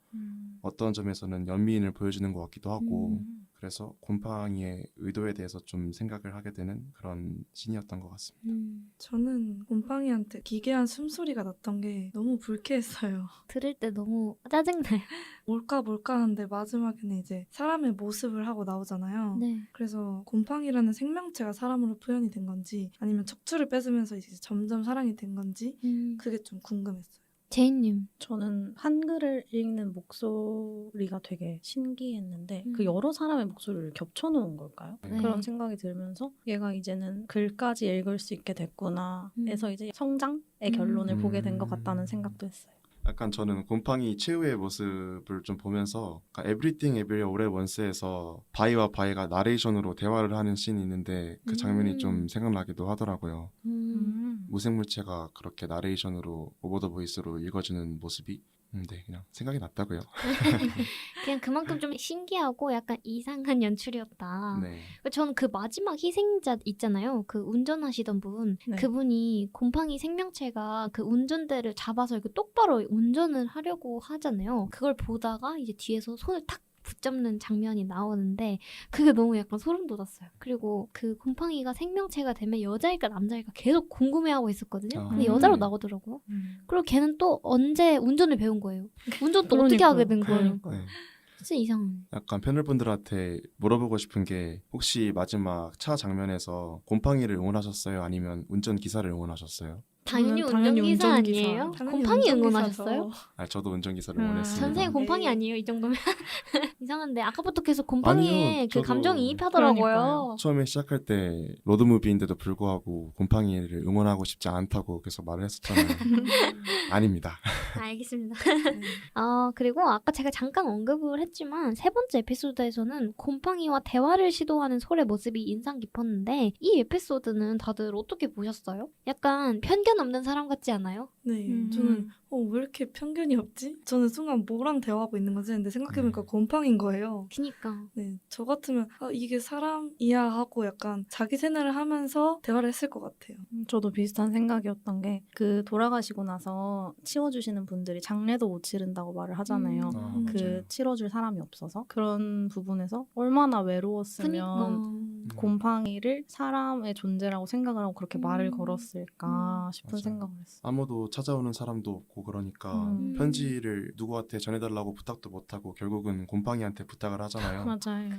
어떤 점에서는 연민을 보여주는 것 같기도 하고 그래서 곰팡이의 의도에 대해서 좀 생각을 하게 되는 그런 씬이었던 것 같습니다. 저는 곰팡이한테 기괴한 숨소리가 났던 게 너무 불쾌했어요. 들을 때 너무 짜증나요. 뭘까 하는데 마지막에는 이제 사람의 모습을 하고 나오잖아요. 네. 그래서 곰팡이라는 생명체가 사람으로 표현이 된 건지 아니면 척추를 뺏으면서 이제 점점 사랑이 된 건지 그게 좀 궁금했어요. 제이님. 저는 한글을 읽는 목소리가 되게 신기했는데 그 음. 여러 사람의 목소리를 겹쳐놓은 걸까요? 네. 그런 생각이 들면서 얘가 이제는 글까지 읽을 수 있게 됐구나 해서 이제 성장의 결론을 보게 된 것 같다는 생각도 했어요. 약간 저는 곰팡이 최후의 모습을 좀 보면서 그러니까 Everything Everywhere All at Once에서 바이와 바이가 나레이션으로 대화를 하는 씬이 있는데 그 장면이 좀 생각나기도 하더라고요. 무생물체가 그렇게 나레이션으로 오버 더 보이스로 읽어주는 모습이 네, 그냥 생각이 났다고요. 그냥 그만큼 좀 신기하고 약간 이상한 연출이었다. 네. 저는 그 마지막 희생자 있잖아요. 그 운전하시던 분. 네. 그분이 곰팡이 생명체가 그 운전대를 잡아서 이렇게 똑바로 운전을 하려고 하잖아요. 그걸 보다가 이제 뒤에서 손을 탁 붙잡는 장면이 나오는데 그게 너무 약간 소름 돋았어요. 그리고 그 곰팡이가 생명체가 되면 여자일까 남자일까 계속 궁금해하고 있었거든요. 근데 여자로 나오더라고요. 그리고 걔는 또 언제 운전을 배운 거예요. 운전 또 어떻게 하게 된 거예요. 네. 진짜 이상해. 약간 패널분들한테 물어보고 싶은 게 혹시 마지막 차 장면에서 곰팡이를 응원하셨어요? 아니면 운전기사를 응원하셨어요? 당연히 저는 당연히 운전기사 운전기사. 아니에요? 당연히 곰팡이 운전기사죠. 응원하셨어요? 저도 운전기사를 아, 응원했습니다. 선생님 곰팡이 에이. 아니에요 이 정도면? 이상한데 아까부터 계속 곰팡이에 아니요, 그 저도- 감정이입하더라고요. 그러니까요. 처음에 시작할 때 로드무비인데도 불구하고 곰팡이를 응원하고 싶지 않다고 계속 말을 했었잖아요. 아닙니다. 알겠습니다. 네. 그리고 아까 제가 잠깐 언급을 했지만 세 번째 에피소드에서는 곰팡이와 대화를 시도하는 솔의 모습이 인상 깊었는데 이 에피소드는 다들 어떻게 보셨어요? 약간 편견 없는 사람 같지 않아요? 네, 저는 왜 이렇게 편견이 없지? 저는 순간 뭐랑 대화하고 있는 거지? 근데 생각해보니까 곰팡이인 거예요. 그니까. 네, 저 같으면 이게 사람이야 하고 약간 자기 세뇌를 하면서 대화를 했을 것 같아요. 저도 비슷한 생각이었던 게 그 돌아가시고 나서 치워주시는 분들이 장례도 못 치른다고 말을 하잖아요. 아, 그 맞아요. 치러줄 사람이 없어서 그런 부분에서 얼마나 외로웠으면 그니까. 곰팡이를 사람의 존재라고 생각을 하고 그렇게 말을 걸었을까 싶은 맞아요. 생각을 했어요. 아무도 찾아오는 사람도 없고 그러니까 편지를 누구한테 전해달라고 부탁도 못하고 결국은 곰팡이한테 부탁을 하잖아요. 맞아요.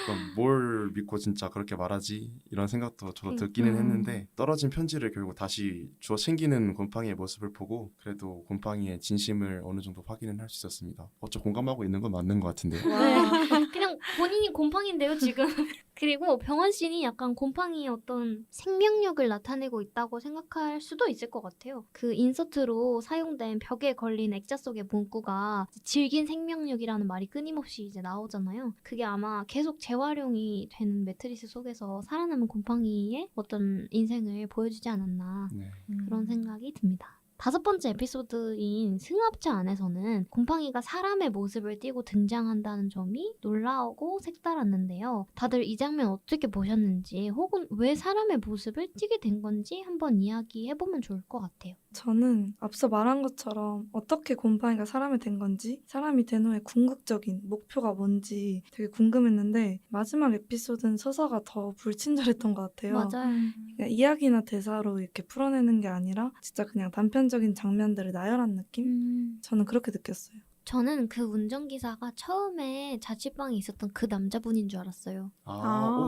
그럼 뭘 믿고 진짜 그렇게 말하지? 이런 생각도 저도 듣기는 했는데 떨어진 편지를 결국 다시 주워 챙기는 곰팡이의 모습을 보고 그래도 곰팡이의 진심을 어느 정도 확인은 할 수 있었습니다. 어쩌 공감하고 있는 건 맞는 것 같은데요. 네. 그냥 본인이 곰팡이인데요 지금. 그리고 병원 씬이 약간 곰팡이의 어떤 생명력을 나타내고 있다고 생각할 수도 있을 것 같아요. 그 인서트로 사용된 벽에 걸린 액자 속의 문구가 질긴 생명력이라는 말이 끊임없이 이제 나오잖아요. 그게 아마 계속 재활용이 되는 매트리스 속에서 살아남은 곰팡이의 어떤 인생을 보여주지 않았나 네. 그런 생각이 듭니다. 5번째 에피소드인 승합차 안에서는 곰팡이가 사람의 모습을 띠고 등장한다는 점이 놀라우고 색달았는데요. 다들 이 장면 어떻게 보셨는지 혹은 왜 사람의 모습을 띠게 된 건지 한번 이야기해보면 좋을 것 같아요. 저는 앞서 말한 것처럼 어떻게 곰팡이가 사람이 된 건지, 사람이 된 후에 궁극적인 목표가 뭔지 되게 궁금했는데 마지막 에피소드는 서사가 더 불친절했던 것 같아요. 맞아요. 그러니까 이야기나 대사로 이렇게 풀어내는 게 아니라 진짜 그냥 단편적인 장면들을 나열한 느낌? 저는 그렇게 느꼈어요. 저는 그 운전기사가 처음에 자취방에 있었던 그 남자분인 줄 알았어요.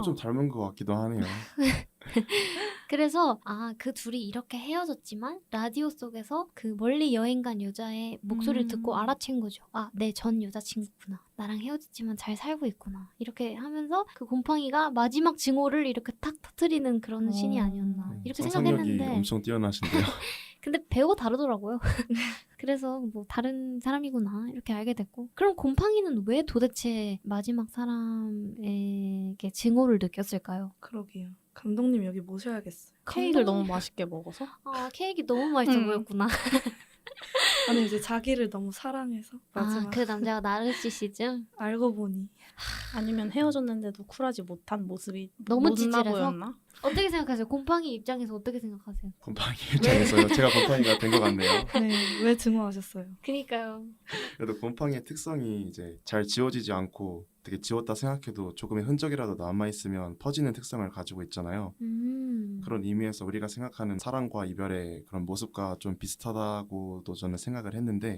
좀 닮은 것 같기도 하네요. 그래서 그 둘이 이렇게 헤어졌지만 라디오 속에서 그 멀리 여행 간 여자의 목소리를 듣고 알아챈 거죠. 내 전 여자친구구나. 나랑 헤어졌지만 잘 살고 있구나. 이렇게 하면서 그 곰팡이가 마지막 증오를 이렇게 탁 터뜨리는 그런 씬이 아니었나. 이렇게 상상력이 생각했는데 엄청 뛰어나신데요. 근데 배우가 다르더라고요. 그래서 뭐 다른 사람이구나 이렇게 알게 됐고 그럼 곰팡이는 왜 도대체 마지막 사람에게 증오를 느꼈을까요? 그러게요. 감독님 여기 모셔야겠어요. 케이크를 너무 맛있게 먹어서. 케이크 너무 맛있어 보였구나. 아니 이제 자기를 너무 사랑해서 마지막 그 남자가 나르시시즘? 알고 보니 아니면 헤어졌는데도 쿨하지 못한 모습이 너무 못나 찌질해서? 보였나? 어떻게 생각하세요? 곰팡이 입장에서 어떻게 생각하세요? 곰팡이 입장에서요. 제가 곰팡이가 된 것 같네요. 네, 왜 증오하셨어요? 그니까요. 그래도 곰팡이의 특성이 이제 잘 지워지지 않고 되게 지웠다 생각해도 조금의 흔적이라도 남아있으면 퍼지는 특성을 가지고 있잖아요. 그런 의미에서 우리가 생각하는 사랑과 이별의 그런 모습과 좀 비슷하다고도 저는 생각을 했는데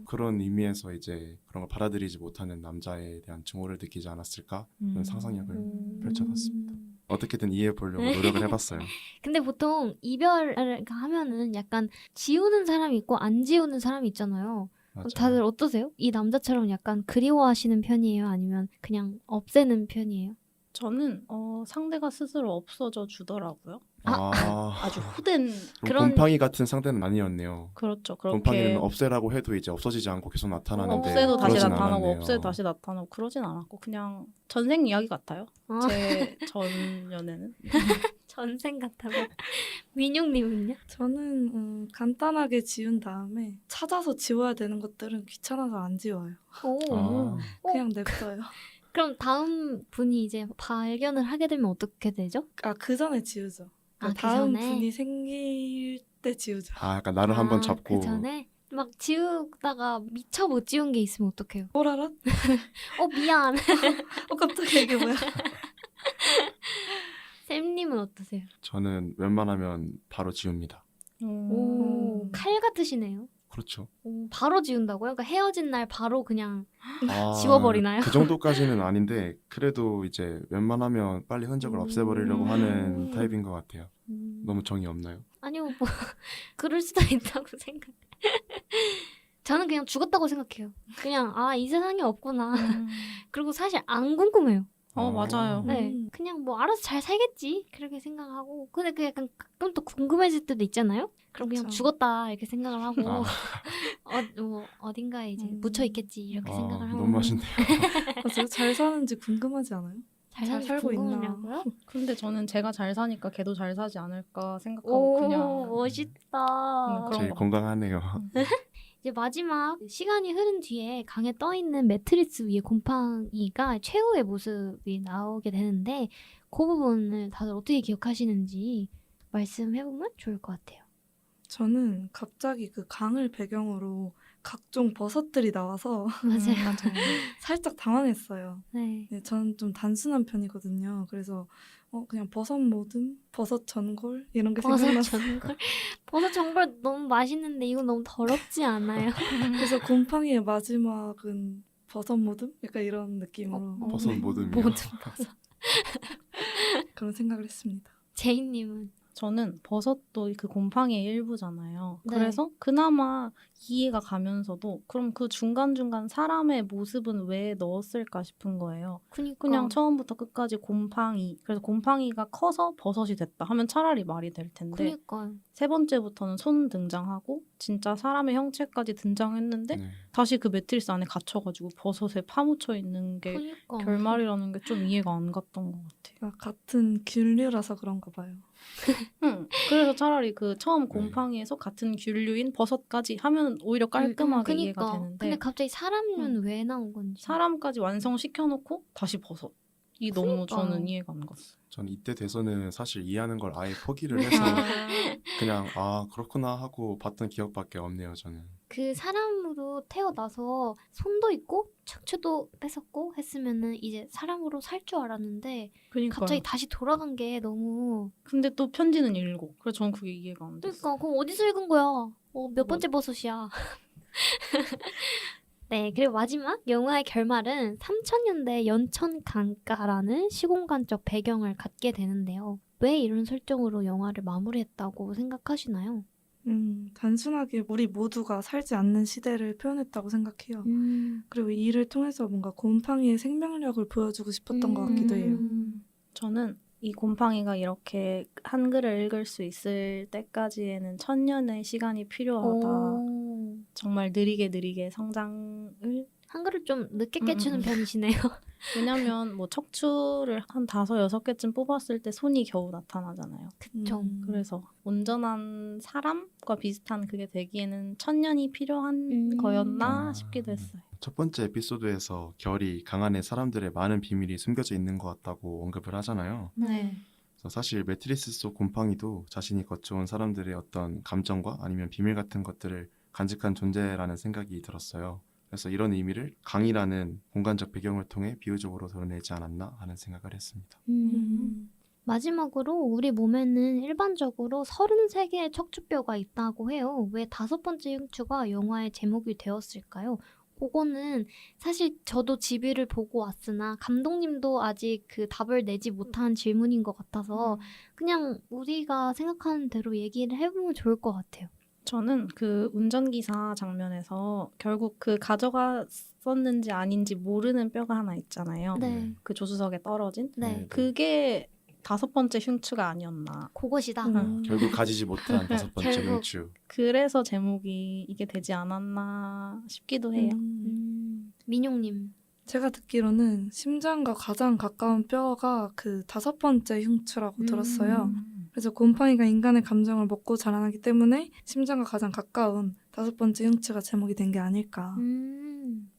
그런 의미에서 이제 그런 걸 받아들이지 못하는 남자에 대한 증오를 느끼지 않았을까 그런 상상력을 펼쳐봤습니다. 어떻게든 이해해보려고 노력을 해봤어요. 근데 보통 이별을 하면은 약간 지우는 사람이 있고 안 지우는 사람이 있잖아요. 맞아요. 다들 어떠세요? 이 남자처럼 약간 그리워하시는 편이에요? 아니면 그냥 없애는 편이에요? 저는 상대가 스스로 없어져 주더라고요. 아주 후된 그럼 곰팡이 같은 상대는 아니었네요. 그렇죠. 그렇게 곰팡이는 없애라고 해도 이제 없어지지 않고 계속 나타나는데 없애도 다시 그러진 나타나고 않았네요. 없애도 다시 나타나고 그러진 않았고 그냥 전생 이야기 같아요. 제 전 연애는. 전생 같다고. 민용님은요? 저는 간단하게 지운 다음에 찾아서 지워야 되는 것들은 귀찮아서 안 지워요. 그냥 냅둬요. 그럼 다음 분이 이제 발견을 하게 되면 어떻게 되죠? 그 전에 지우죠. 그 다음 전에? 분이 생길 때 지우죠. 약간 나를 한번 잡고 그 전에? 막 지우다가 미처 못 지운 게 있으면 어떡해요? 오라라? 미안. 깜짝이야 이게 뭐야? 쌤님은 어떠세요? 저는 웬만하면 바로 지웁니다. 칼 같으시네요. 그렇죠. 바로 지운다고요? 그러니까 헤어진 날 바로 그냥 지워버리나요? 그 정도까지는 아닌데 그래도 이제 웬만하면 빨리 흔적을 없애버리려고 하는 타입인 것 같아요. 너무 정이 없나요? 아니요, 뭐 그럴 수도 있다고 생각. 저는 그냥 죽었다고 생각해요. 그냥 이 세상에 없구나. 그리고 사실 안 궁금해요. 맞아요. 네, 그냥 뭐 알아서 잘 살겠지 그렇게 생각하고 근데 그 약간 가끔 또 궁금해질 때도 있잖아요. 그럼 그냥 그쵸. 죽었다 이렇게 생각을 하고 어딘가에 이제 묻혀 있겠지 이렇게 생각을 하고 너무 맛있네요. 제가 잘 사는지 궁금하지 않아요? 잘 살고 있나? 궁금하냐고요? 근데 저는 제가 잘 사니까 걔도 잘 사지 않을까 생각하고 그냥 멋있다. 그런 제일 거. 건강하네요. 이제 마지막 시간이 흐른 뒤에 강에 떠있는 매트리스 위에 곰팡이가 최후의 모습이 나오게 되는데 그 부분을 다들 어떻게 기억하시는지 말씀해보면 좋을 것 같아요. 저는 갑자기 그 강을 배경으로 각종 버섯들이 나와서 맞아요. 살짝 당황했어요. 네. 네, 저는 좀 단순한 편이거든요. 그래서 그냥 버섯 모듬, 버섯 전골 이런 게 버섯 생각났어요. 전골? 버섯 전골 너무 맛있는데 이건 너무 더럽지 않아요? 그래서 곰팡이의 마지막은 버섯 모듬? 약간 이런 느낌으로 버섯 모듬이요. 모든 버섯. 그런 생각을 했습니다. 제이님은? 저는 버섯도 그 곰팡이의 일부잖아요. 네. 그래서 그나마 이해가 가면서도 그럼 그 중간중간 사람의 모습은 왜 넣었을까 싶은 거예요. 그냥 처음부터 끝까지 곰팡이. 그래서 곰팡이가 커서 버섯이 됐다 하면 차라리 말이 될 텐데 그니까요. 세 번째부터는 손 등장하고 진짜 사람의 형체까지 등장했는데 네. 다시 그 매트리스 안에 갇혀가지고 버섯에 파묻혀 있는 게 결말이라는 게 좀 이해가 안 갔던 것 같아요. 같은 균류라서 그런가 봐요. 그래서 차라리 그 처음 곰팡이에서 같은 균류인 버섯까지 하면 오히려 깔끔하게 이해가 그니까. 되는데 근데 갑자기 사람은 왜 나온 건지. 사람까지 완성시켜놓고 다시 버섯. 이 너무 그니까. 저는 이해가 안 갔어요. 전 이때 돼서는 사실 이해하는 걸 아예 포기를 해서 그냥 아 그렇구나 하고 봤던 기억밖에 없네요. 저는. 그 사람으로 태어나서 손도 있고 척추도 뺏었고 했으면은 이제 사람으로 살 줄 알았는데 그러니까 갑자기 다시 돌아간 게 너무. 근데 또 편지는 읽고 그래서 저는 그게 이해가 안 됐어요. 그러니까 그럼 어디서 읽은 거야? 몇 번째 버섯이야? 네, 그리고 마지막 영화의 결말은 3000년대 연천 강가라는 시공간적 배경을 갖게 되는데요. 왜 이런 설정으로 영화를 마무리했다고 생각하시나요? 단순하게 우리 모두가 살지 않는 시대를 표현했다고 생각해요. 그리고 이 일을 통해서 뭔가 곰팡이의 생명력을 보여주고 싶었던 것 같기도 해요. 저는 이 곰팡이가 이렇게 한글을 읽을 수 있을 때까지에는 1000년의 시간이 필요하다. 오, 정말 느리게 성장을 한글을 좀 늦게 깨치는 편이시네요. 왜냐면 뭐 척추를 한 5, 6개쯤 뽑았을 때 손이 겨우 나타나잖아요. 그쵸. 그래서 온전한 사람과 비슷한 그게 되기에는 1000년이 필요한 거였나 싶기도 했어요. 첫 번째 에피소드에서 결이 강 안에 사람들의 많은 비밀이 숨겨져 있는 것 같다고 언급을 하잖아요. 네. 그래서 사실 매트리스 속 곰팡이도 자신이 거쳐온 사람들의 어떤 감정과 아니면 비밀 같은 것들을 간직한 존재라는 생각이 들었어요. 그래서 이런 의미를 강이라는 공간적 배경을 통해 비유적으로 드러내지 않았나 하는 생각을 했습니다. 마지막으로 우리 몸에는 일반적으로 33개의 척추뼈가 있다고 해요. 왜 5번째 흉추가 영화의 제목이 되었을까요? 그거는 사실 저도 지비를 보고 왔으나 감독님도 아직 그 답을 내지 못한 질문인 것 같아서 그냥 우리가 생각하는 대로 얘기를 해보면 좋을 것 같아요. 저는 그 운전기사 장면에서 결국 그 가져갔었는지 아닌지 모르는 뼈가 하나 있잖아요. 네. 그 조수석에 떨어진. 네. 그게 5번째 흉추가 아니었나. 그것이다. 결국 가지지 못한 5번째 결국. 흉추. 그래서 제목이 이게 되지 않았나 싶기도 해요. 민용님. 제가 듣기로는 심장과 가장 가까운 뼈가 그 5번째 흉추라고 들었어요. 그래서 곰팡이가 인간의 감정을 먹고 자라나기 때문에 심장과 가장 가까운 5번째 흉추가 제목이 된 게 아닐까.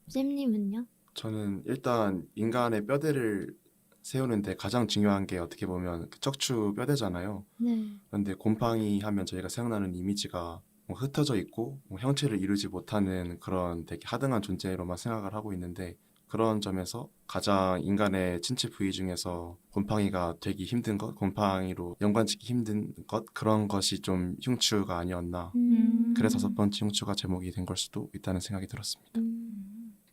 쌤님은요? 저는 일단 인간의 뼈대를 세우는데 가장 중요한 게 어떻게 보면 그 척추 뼈대잖아요. 네. 그런데 곰팡이 하면 저희가 생각나는 이미지가 뭐 흩어져 있고 뭐 형체를 이루지 못하는 그런 되게 하등한 존재로만 생각을 하고 있는데 그런 점에서 가장 인간의 신체 부위 중에서 곰팡이가 되기 힘든 것, 곰팡이로 연관짓기 힘든 것 그런 것이 좀 흉추가 아니었나. 그래서 5번째 흉추가 제목이 된 걸 수도 있다는 생각이 들었습니다.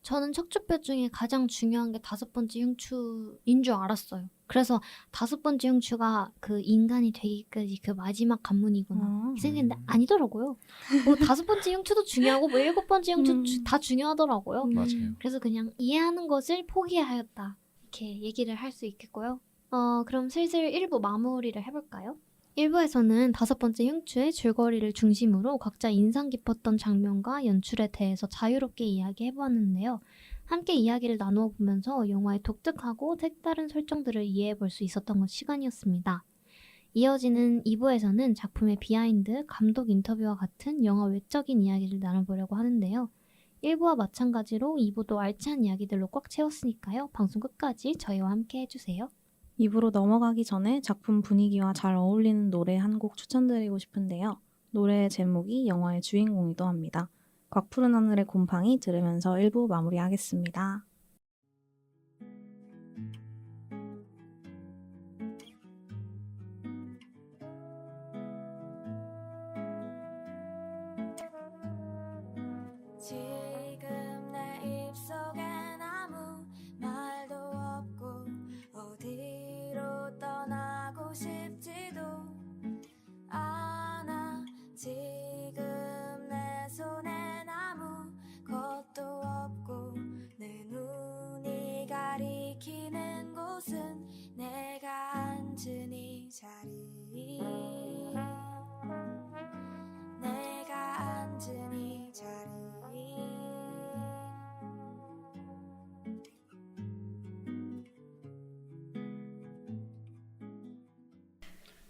저는 척추뼈 중에 가장 중요한 게 5번째 흉추인 줄 알았어요. 그래서 5번째 흉추가 그 인간이 되기까지 그 마지막 관문이구나 이 생각했는데 아니더라고요. 뭐 5번째 흉추도 중요하고 뭐 7번째 흉추 다 중요하더라고요. 맞아요. 그래서 그냥 이해하는 것을 포기하였다 이렇게 얘기를 할 수 있겠고요. 그럼 슬슬 1부 마무리를 해볼까요? 1부에서는 5번째 흉추의 줄거리를 중심으로 각자 인상 깊었던 장면과 연출에 대해서 자유롭게 이야기해보았는데요. 함께 이야기를 나누어 보면서 영화의 독특하고 색다른 설정들을 이해해볼 수 있었던 시간이었습니다. 이어지는 2부에서는 작품의 비하인드, 감독 인터뷰와 같은 영화 외적인 이야기를 나눠보려고 하는데요. 1부와 마찬가지로 2부도 알찬 이야기들로 꽉 채웠으니까요. 방송 끝까지 저희와 함께 해주세요. 2부로 넘어가기 전에 작품 분위기와 잘 어울리는 노래 한 곡 추천드리고 싶은데요. 노래의 제목이 영화의 주인공이기도 합니다. 곽푸른 하늘의 곰팡이 들으면서 1부 마무리하겠습니다. 지금 내 입속엔 아무 말도 없고 어디로 떠나고 싶지도 않아. 지금 내 손엔 아무것도 없고 내 눈이 가리키는 곳은 내가 앉은 이 자리, 내가 앉은 이 자리.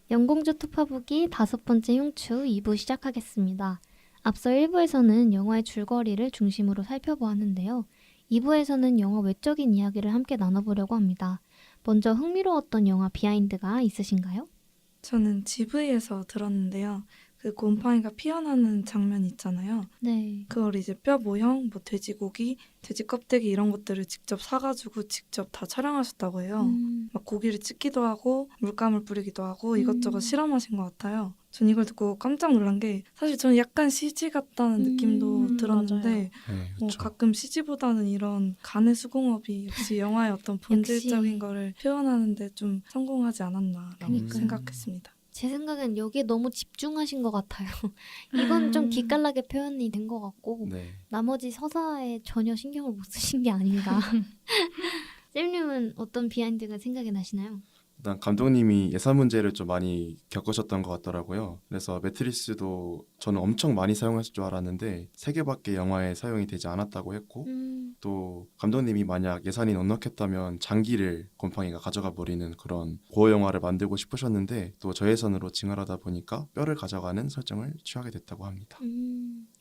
영공주 투파보기 5번째 흉추 2부 시작하겠습니다. 앞서 1부에서는 영화의 줄거리를 중심으로 살펴보았는데요. 2부에서는 영화 외적인 이야기를 함께 나눠보려고 합니다. 먼저 흥미로웠던 영화 비하인드가 있으신가요? 저는 GV에서 들었는데요. 그 곰팡이가 피어나는 장면 있잖아요. 네. 그걸 이제 뼈 모형, 뭐 돼지고기, 돼지 껍데기 이런 것들을 직접 사가지고 직접 다 촬영하셨다고 해요. 막 고기를 찢기도 하고 물감을 뿌리기도 하고 이것저것 실험하신 것 같아요. 전 이걸 듣고 깜짝 놀란 게 사실 저는 약간 CG 같다는 느낌도 들었는데 맞아요. 네, 뭐 그쵸. 가끔 CG보다는 이런 간의 수공업이 역시 영화의 어떤 본질적인 역시. 거를 표현하는데 좀 성공하지 않았나라고 그니까요. 생각했습니다. 제 생각엔 여기에 너무 집중하신 것 같아요. 이건 좀 기깔나게 표현이 된 것 같고 네. 나머지 서사에 전혀 신경을 못 쓰신 게 아닌가. 쌤님은 어떤 비하인드가 생각이 나시나요? 일단 감독님이 예산 문제를 좀 많이 겪으셨던 것 같더라고요. 그래서 매트리스도 저는 엄청 많이 사용했을 줄 알았는데 3개밖에 영화에 사용이 되지 않았다고 했고 또 감독님이 만약 예산이 넉넉했다면 장기를 곰팡이가 가져가 버리는 그런 고어 영화를 만들고 싶으셨는데 또 저예산으로 징할하다 보니까 뼈를 가져가는 설정을 취하게 됐다고 합니다.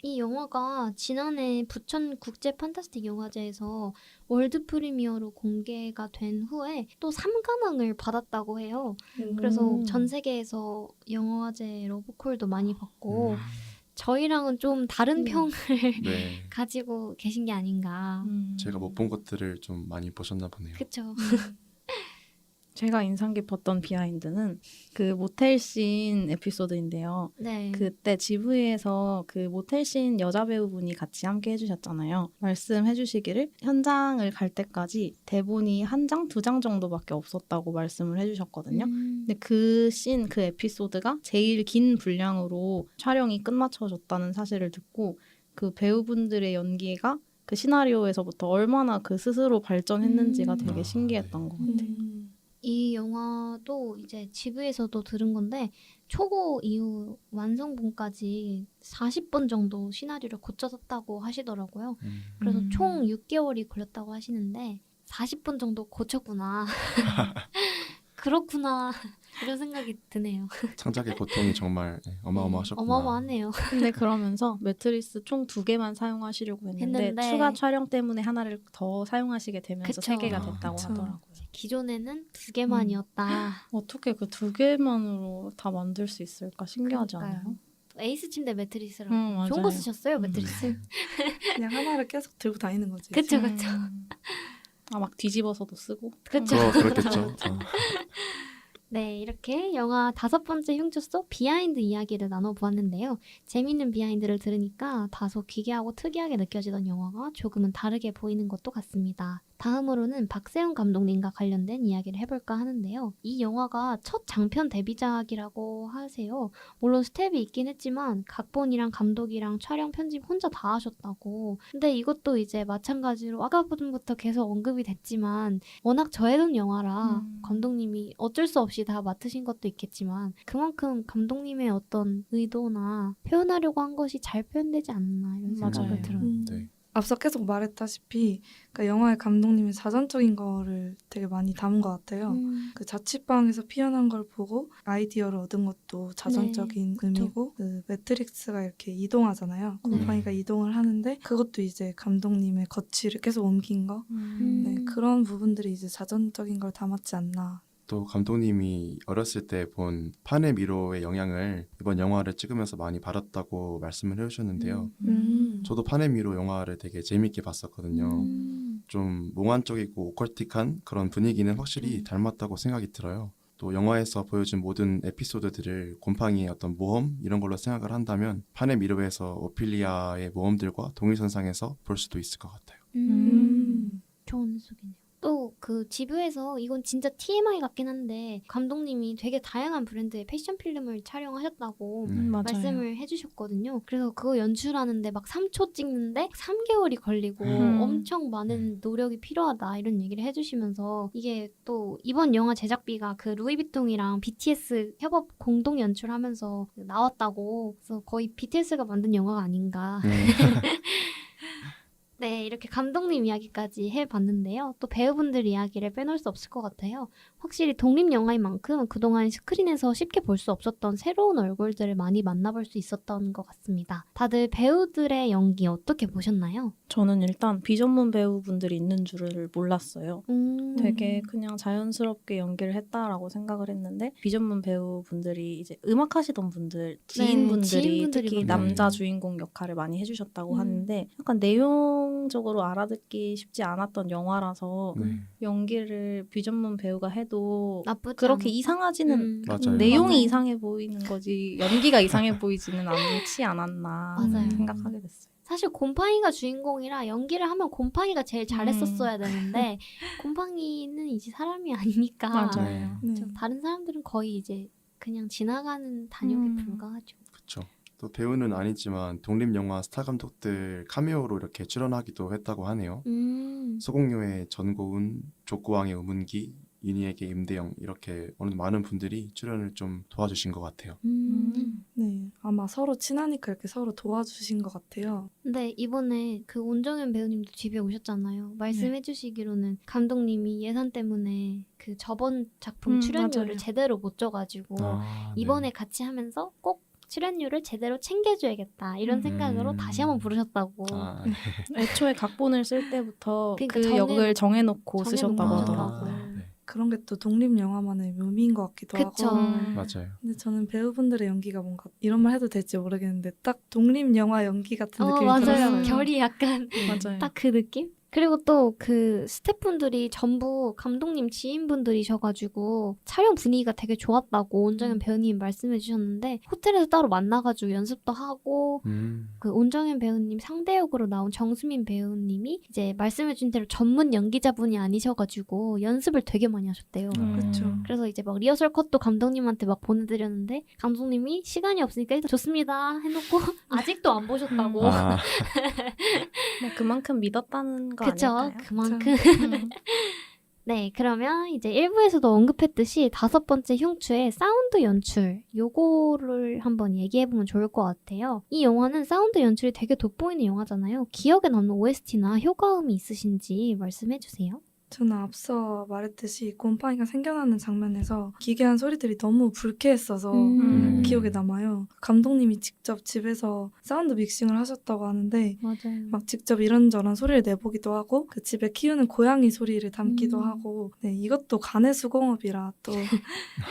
이 영화가 지난해 부천 국제 판타스틱 영화제에서 월드 프리미어로 공개가 된 후에 또 3관왕을 받았다고 해요. 그래서 전 세계에서 영화제 러브콜도 많이 받고 저희랑은 좀 다른 평을 네. 가지고 계신 게 아닌가. 제가 못 본 것들을 좀 많이 보셨나 보네요. 그쵸? 제가 인상 깊었던 비하인드는 그 모텔 씬 에피소드인데요. 네. 그때 GV에서 그 모텔 씬 여자 배우분이 같이 함께 해주셨잖아요. 말씀해 주시기를 현장을 갈 때까지 대본이 1장, 2장 정도밖에 없었다고 말씀을 해주셨거든요. 근데 그 씬, 그 에피소드가 제일 긴 분량으로 촬영이 끝마쳐졌다는 사실을 듣고 그 배우분들의 연기가 그 시나리오에서부터 얼마나 그 스스로 발전했는지가 되게 신기했던 것 같아요. 이 영화도 이제 GV에서도 들은 건데 초고 이후 완성본까지 40번 정도 시나리오를 고쳐졌다고 하시더라고요. 그래서 총 6개월이 걸렸다고 하시는데 40번 정도 고쳤구나. 그렇구나. 이런 생각이 드네요. 창작의 고통이 정말 어마어마하셨구나. 어마어마하네요. 근데 그러면서 매트리스 총 2개만 사용하시려고 했는데 추가 촬영 때문에 하나를 더 사용하시게 되면서 그쵸. 3개가 됐다고 그쵸. 하더라고요. 기존에는 2개만이었다. 어떻게 그 2개만으로 다 만들 수 있을까 신기하지 그러니까요. 않아요? 에이스 침대 매트리스라고 맞아요. 좋은 거 쓰셨어요, 매트리스. 그냥 하나를 계속 들고 다니는 거지. 그쵸, 그쵸. 막 뒤집어서도 쓰고. 그쵸. 그렇겠죠. 네, 이렇게 영화 5번째 흉추 속 비하인드 이야기를 나눠보았는데요. 재밌는 비하인드를 들으니까 다소 기괴하고 특이하게 느껴지던 영화가 조금은 다르게 보이는 것도 같습니다. 다음으로는 박세훈 감독님과 관련된 이야기를 해볼까 하는데요. 이 영화가 첫 장편 데뷔작이라고 하세요. 물론 스텝이 있긴 했지만 각본이랑 감독이랑 촬영 편집 혼자 다 하셨다고. 근데 이것도 이제 마찬가지로 아까부터 계속 언급이 됐지만 워낙 저해동 영화라 감독님이 어쩔 수 없이 다 맡으신 것도 있겠지만 그만큼 감독님의 어떤 의도나 표현하려고 한 것이 잘 표현되지 않나 이런 생각을 맞아요. 들어요. 네. 앞서 계속 말했다시피 그러니까 영화의 감독님의 자전적인 거를 되게 많이 담은 것 같아요. 그 자취방에서 피어난 걸 보고 아이디어를 얻은 것도 자전적인 의미고 그 매트릭스가 이렇게 이동하잖아요. 곰팡이가 이동을 하는데 그것도 이제 감독님의 거취를 계속 옮긴 거. 네, 그런 부분들이 이제 자전적인 걸 담았지 않나. 또 감독님이 어렸을 때 본 판의 미로의 영향을 이번 영화를 찍으면서 많이 받았다고 말씀을 해주셨는데요. 저도 판의 미로 영화를 되게 재밌게 봤었거든요. 좀 몽환적이고 오컬틱한 그런 분위기는 확실히 닮았다고 생각이 들어요. 또 영화에서 보여준 모든 에피소드들을 곰팡이의 어떤 모험 이런 걸로 생각을 한다면 판의 미로에서 오피리아의 모험들과 동일선상에서 볼 수도 있을 것 같아요. 좋은 해석이네요. 또 그 지브에서 이건 진짜 TMI 같긴 한데 감독님이 되게 다양한 브랜드의 패션 필름을 촬영하셨다고 맞아요. 말씀을 해주셨거든요. 그래서 그거 연출하는데 막 3초 찍는데 3개월이 걸리고 엄청 많은 노력이 필요하다 이런 얘기를 해주시면서 이게 또 이번 영화 제작비가 그 루이비통이랑 BTS 협업 공동 연출하면서 나왔다고 그래서 거의 BTS가 만든 영화가 아닌가 네, 이렇게 감독님 이야기까지 해봤는데요. 또 배우분들 이야기를 빼놓을 수 없을 것 같아요. 확실히 독립영화인 만큼 그동안 스크린에서 쉽게 볼 수 없었던 새로운 얼굴들을 많이 만나볼 수 있었던 것 같습니다. 다들 배우들의 연기 어떻게 보셨나요? 저는 일단 비전문 배우분들이 있는 줄을 몰랐어요. 되게 그냥 자연스럽게 연기를 했다라고 생각을 했는데 비전문 배우분들이 이제 음악하시던 분들, 지인분들이 지인분들이 특히 많아요. 남자 주인공 역할을 많이 해주셨다고 음. 하는데 약간 내용적으로 알아듣기 쉽지 않았던 영화라서 네. 연기를 비전문 배우가 해도 나쁘지 그렇게 않았다? 이상하지는 맞아요. 내용이 맞아요. 이상해 보이는 거지 연기가 이상해 보이지는 않지 않았나 맞아요. 생각하게 됐어요. 사실 곰팡이가 주인공이라 연기를 하면 곰팡이가 제일 잘했었어야 되는데 곰팡이는 이제 사람이 아니니까 맞아요. 네. 다른 사람들은 거의 이제 그냥 지나가는 단역에 불과하죠. 그렇죠. 또 배우는 아니지만 독립영화 스타 감독들 카메오로 이렇게 출연하기도 했다고 하네요. 소공료의 전고은, 족구왕의 우문기, 윤희에게 임대영 이렇게 어느 많은 분들이 출연을 좀 도와주신 것 같아요. 네, 아마 서로 친하니까 이렇게 서로 도와주신 것 같아요. 근데 이번에 그 온정현 배우님도 집에 오셨잖아요. 말씀해 주시기로는 감독님이 예산 때문에 그 저번 작품 출연료를 맞아요. 제대로 못 줘가지고 아, 이번에 네. 같이 하면서 꼭 출연료를 제대로 챙겨줘야겠다 이런 생각으로 다시 한번 부르셨다고. 아, 애초에 각본을 쓸 때부터 그러니까 그 역을 정해놓고 쓰셨다고 정해놓고 하더라고요. 하셨다고. 네. 그런 게 또 독립 영화만의 묘미인 것 같기도 그쵸. 하고. 맞아요. 근데 저는 배우분들의 연기가 뭔가 이런 말 해도 될지 모르겠는데 딱 독립 영화 연기 같은 느낌이 맞아요. 들었어요. 결이 약간 맞아요. 딱 그 느낌? 그리고 또 그 스태프분들이 전부 감독님 지인분들이셔가지고 촬영 분위기가 되게 좋았다고 온정현 배우님 말씀해 주셨는데 호텔에서 따로 만나가지고 연습도 하고 그 온정현 배우님 상대 역으로 나온 정수민 배우님이 이제 말씀해 준 대로 전문 연기자분이 아니셔가지고 연습을 되게 많이 하셨대요. 그렇죠. 그래서 이제 막 리허설 컷도 감독님한테 막 보내드렸는데 감독님이 시간이 없으니까 일단 좋습니다 해놓고 아직도 안 보셨다고. 아, 뭐 그만큼 믿었다는 거 그쵸? 아닐까요? 그만큼. 음. 네, 그러면 이제 1부에서도 언급했듯이 5번째 흉추의 사운드 연출 요거를 한번 얘기해보면 좋을 것 같아요. 이 영화는 사운드 연출이 되게 돋보이는 영화잖아요. 기억에 남는 OST나 효과음이 있으신지 말씀해주세요. 저는 앞서 말했듯이 곰팡이가 생겨나는 장면에서 기괴한 소리들이 너무 불쾌했어서 기억에 남아요. 감독님이 직접 집에서 사운드 믹싱을 하셨다고 하는데 맞아요. 막 직접 이런저런 소리를 내보기도 하고 그 집에 키우는 고양이 소리를 담기도 하고 네, 이것도 간의 수공업이라 또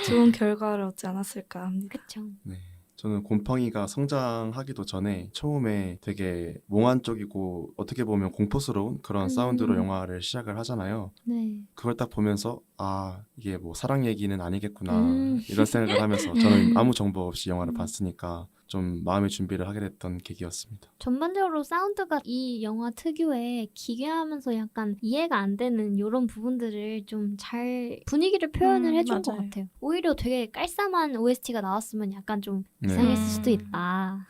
좋은 결과를 얻지 않았을까 합니다. 그쵸. 네. 저는 곰팡이가 성장하기도 전에 처음에 되게 몽환 쪽이고 어떻게 보면 공포스러운 그런 사운드로 영화를 시작을 하잖아요. 네. 그걸 딱 보면서 아 이게 뭐 사랑 얘기는 아니겠구나 이런 생각을 하면서 저는 아무 정보 없이 영화를 봤으니까 좀 마음의 준비를 하게 됐던 계기였습니다. 전반적으로 사운드가 이 영화 특유의 기괴하면서 약간 이해가 안 되는 이런 부분들을 좀 잘 분위기를 표현을 해준 것 맞아요. 같아요. 오히려 되게 깔쌈한 OST가 나왔으면 약간 좀 네. 이상했을 수도 있다.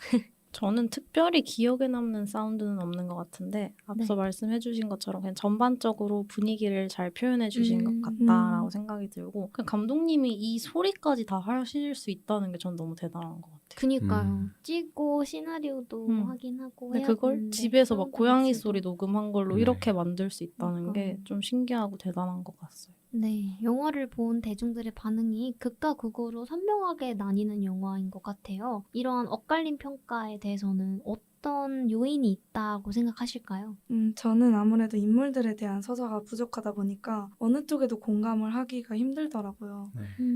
저는 특별히 기억에 남는 사운드는 없는 것 같은데 앞서 말씀해주신 것처럼 그냥 전반적으로 분위기를 잘 표현해주신 것 같다라고 생각이 들고 그냥 감독님이 이 소리까지 다 하실 수 있다는 게 전 너무 대단한 것 같아요. 그니까요. 찍고 시나리오도 하긴 하고 근데 해야 그걸 되는데 집에서 막 사운드 고양이 믹스도. 소리 녹음한 걸로 네. 이렇게 만들 수 있다는 게 그러니까. 좀 신기하고 대단한 것 같아요. 네, 영화를 본 대중들의 반응이 극과 극으로 선명하게 나뉘는 영화인 것 같아요. 이러한 엇갈린 평가에 대해서는 어떤 요인이 있다고 생각하실까요? 저는 아무래도 인물들에 대한 서사가 부족하다 보니까 어느 쪽에도 공감을 하기가 힘들더라고요.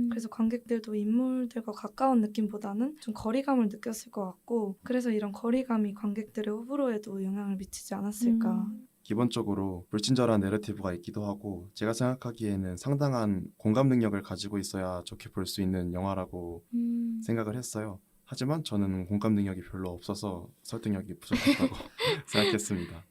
그래서 관객들도 인물들과 가까운 느낌보다는 좀 거리감을 느꼈을 것 같고 그래서 이런 거리감이 관객들의 호불호에도 영향을 미치지 않았을까. 기본적으로 불친절한 내러티브가 있기도 하고 제가 생각하기에는 상당한 공감 능력을 가지고 있어야 좋게 볼 수 있는 영화라고 생각을 했어요. 하지만 저는 공감 능력이 별로 없어서 설득력이 부족했다고 생각했습니다.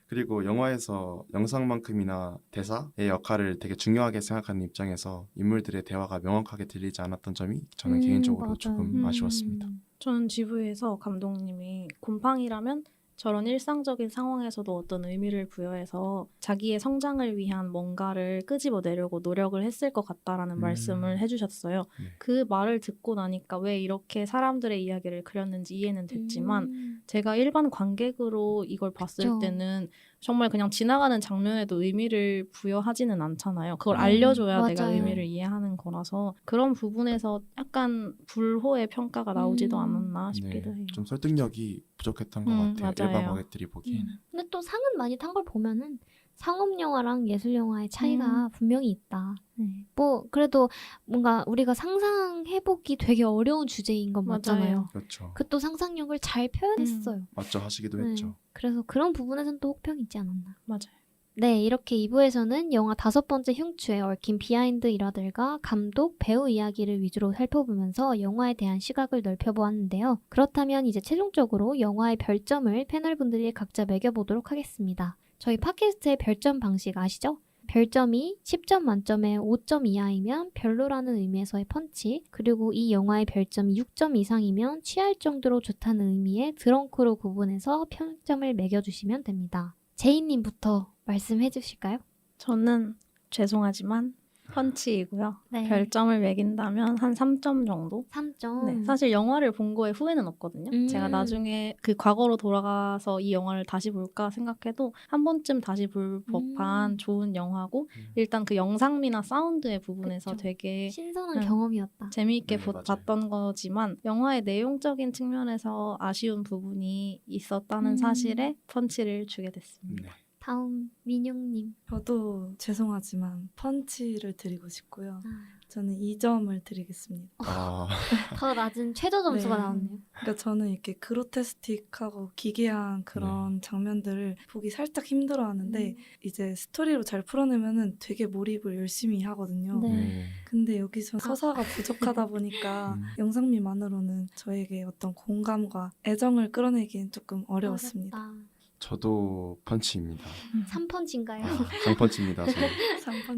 그리고 영화에서 영상만큼이나 대사의 역할을 되게 중요하게 생각하는 입장에서 인물들의 대화가 명확하게 들리지 않았던 점이 저는 개인적으로 맞아요. 조금 아쉬웠습니다. 저는 GV에서 감독님이 곰팡이라면 저런 일상적인 상황에서도 어떤 의미를 부여해서 자기의 성장을 위한 뭔가를 끄집어내려고 노력을 했을 것 같다라는 말씀을 해주셨어요. 네. 그 말을 듣고 나니까 왜 이렇게 사람들의 이야기를 그렸는지 이해는 됐지만 제가 일반 관객으로 이걸 봤을 그쵸. 때는 정말 그냥 지나가는 장면에도 의미를 부여하지는 않잖아요. 그걸 네, 알려줘야 내가 맞아요. 의미를 이해하는 거라서 그런 부분에서 약간 불호의 평가가 나오지도 않았나 싶기도 해요. 좀 설득력이 부족했던 것 같아요. 일반 맞아요. 관객들이 보기에는. 근데 또 상은 많이 탄 걸 보면은 상업 영화랑 예술 영화의 차이가 분명히 있다. 네. 뭐 그래도 뭔가 우리가 상상해보기 되게 어려운 주제인 건 맞잖아요. 그렇죠. 그 또 상상력을 잘 표현했어요. 맞죠 하시기도 네. 했죠. 그래서 그런 부분에서는 또 혹평이 있지 않았나. 맞아요. 네, 이렇게 2부에서는 영화 5번째 흉추에 얽힌 비하인드 일화들과 감독, 배우 이야기를 위주로 살펴보면서 영화에 대한 시각을 넓혀보았는데요. 그렇다면 이제 최종적으로 영화의 별점을 패널분들이 각자 매겨보도록 하겠습니다. 저희 팟캐스트의 별점 방식 아시죠? 별점이 10점 만점에 5점 이하이면 별로라는 의미에서의 펀치, 그리고 이 영화의 별점이 6점 이상이면 취할 정도로 좋다는 의미의 드렁크로 구분해서 평점을 매겨주시면 됩니다. 제이님부터 말씀해 주실까요? 저는 죄송하지만 펀치이고요. 네. 별점을 매긴다면 한 3점 정도? 3점. 네, 사실 영화를 본 거에 후회는 없거든요. 제가 나중에 그 과거로 돌아가서 이 영화를 다시 볼까 생각해도 한 번쯤 다시 볼 법한 좋은 영화고 일단 그 영상미나 사운드의 부분에서 그쵸. 되게 신선한 경험이었다. 재미있게 네, 맞아요. 봤던 거지만 영화의 내용적인 측면에서 아쉬운 부분이 있었다는 사실에 펀치를 주게 됐습니다. 네. 다음 민용님. 저도 죄송하지만 펀치를 드리고 싶고요. 아, 저는 2점을 드리겠습니다. 아, 더 낮은 최저 점수가 네. 나왔네요. 그러니까 저는 이렇게 그로테스틱하고 기괴한 그런 장면들을 보기 살짝 힘들어하는데 이제 스토리로 잘 풀어내면은 되게 몰입을 열심히 하거든요. 네. 네. 근데 여기서 서사가 부족하다 보니까 영상미만으로는 저에게 어떤 공감과 애정을 끌어내기엔 조금 어려웠습니다. 어렵다. 저도 펀치입니다. 3펀치인가요? 강펀치입니다. 저는.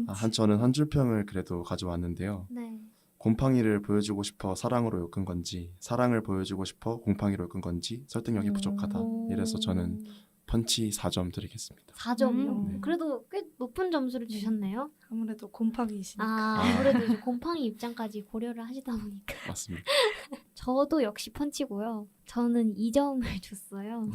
3펀치. 저는 한 줄평을 그래도 가져왔는데요. 네. 곰팡이를 보여주고 싶어 사랑으로 엮은 건지, 사랑을 보여주고 싶어 곰팡이로 엮은 건지 설득력이 부족하다. 이래서 저는 펀치 4점 드리겠습니다. 4점이요? 네. 그래도 꽤 높은 점수를 주셨네요. 아무래도 곰팡이시니까. 아무래도 이제 곰팡이 입장까지 고려를 하시다 보니까. 맞습니다. 저도 역시 펀치고요. 저는 2점을 줬어요.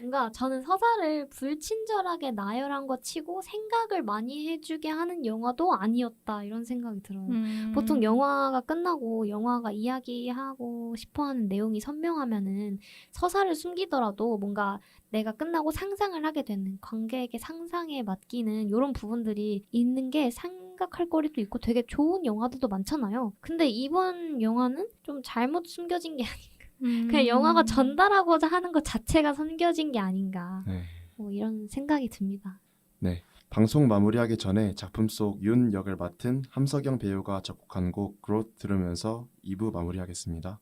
뭔가 저는 서사를 불친절하게 나열한 것 치고 생각을 많이 해주게 하는 영화도 아니었다 이런 생각이 들어요. 보통 영화가 끝나고 영화가 이야기하고 싶어하는 내용이 선명하면은 서사를 숨기더라도 뭔가 내가 끝나고 상상을 하게 되는 관객의 상상에 맡기는 이런 부분들이 있는 게 생각할 거리도 있고 되게 좋은 영화들도 많잖아요. 근데 이번 영화는 좀 잘못 숨겨진 게 아닌가. 그냥 영화가 전달하고자 하는 것 자체가 숨겨진 게 아닌가. 네. 뭐 이런 생각이 듭니다. 네. 방송 마무리하기 전에 작품 속 윤 역을 맡은 함석영 배우가 작곡한 곡 그롯 들으면서 2부 마무리하겠습니다.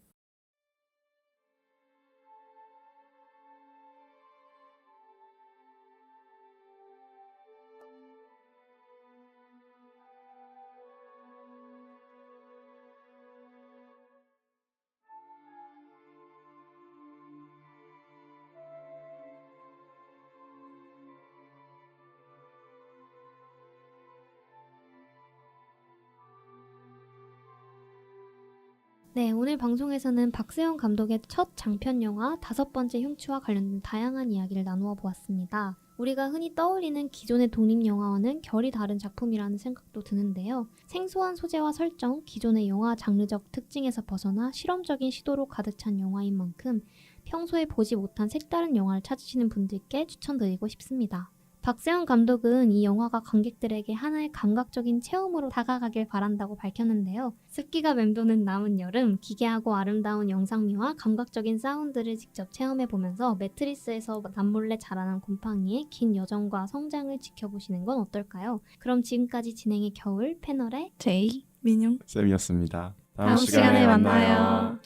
네, 오늘 방송에서는 박세영 감독의 첫 장편 영화 5번째 흉추와 관련된 다양한 이야기를 나누어 보았습니다. 우리가 흔히 떠올리는 기존의 독립영화와는 결이 다른 작품이라는 생각도 드는데요. 생소한 소재와 설정, 기존의 영화 장르적 특징에서 벗어나 실험적인 시도로 가득 찬 영화인 만큼 평소에 보지 못한 색다른 영화를 찾으시는 분들께 추천드리고 싶습니다. 박세영 감독은 이 영화가 관객들에게 하나의 감각적인 체험으로 다가가길 바란다고 밝혔는데요. 습기가 맴도는 남은 여름, 기괴하고 아름다운 영상미와 감각적인 사운드를 직접 체험해보면서 매트리스에서 남몰래 자라난 곰팡이의 긴 여정과 성장을 지켜보시는 건 어떨까요? 그럼 지금까지 진행의 겨울 패널의 제이 민용. 쌤이었습니다. 다음 시간에 만나요.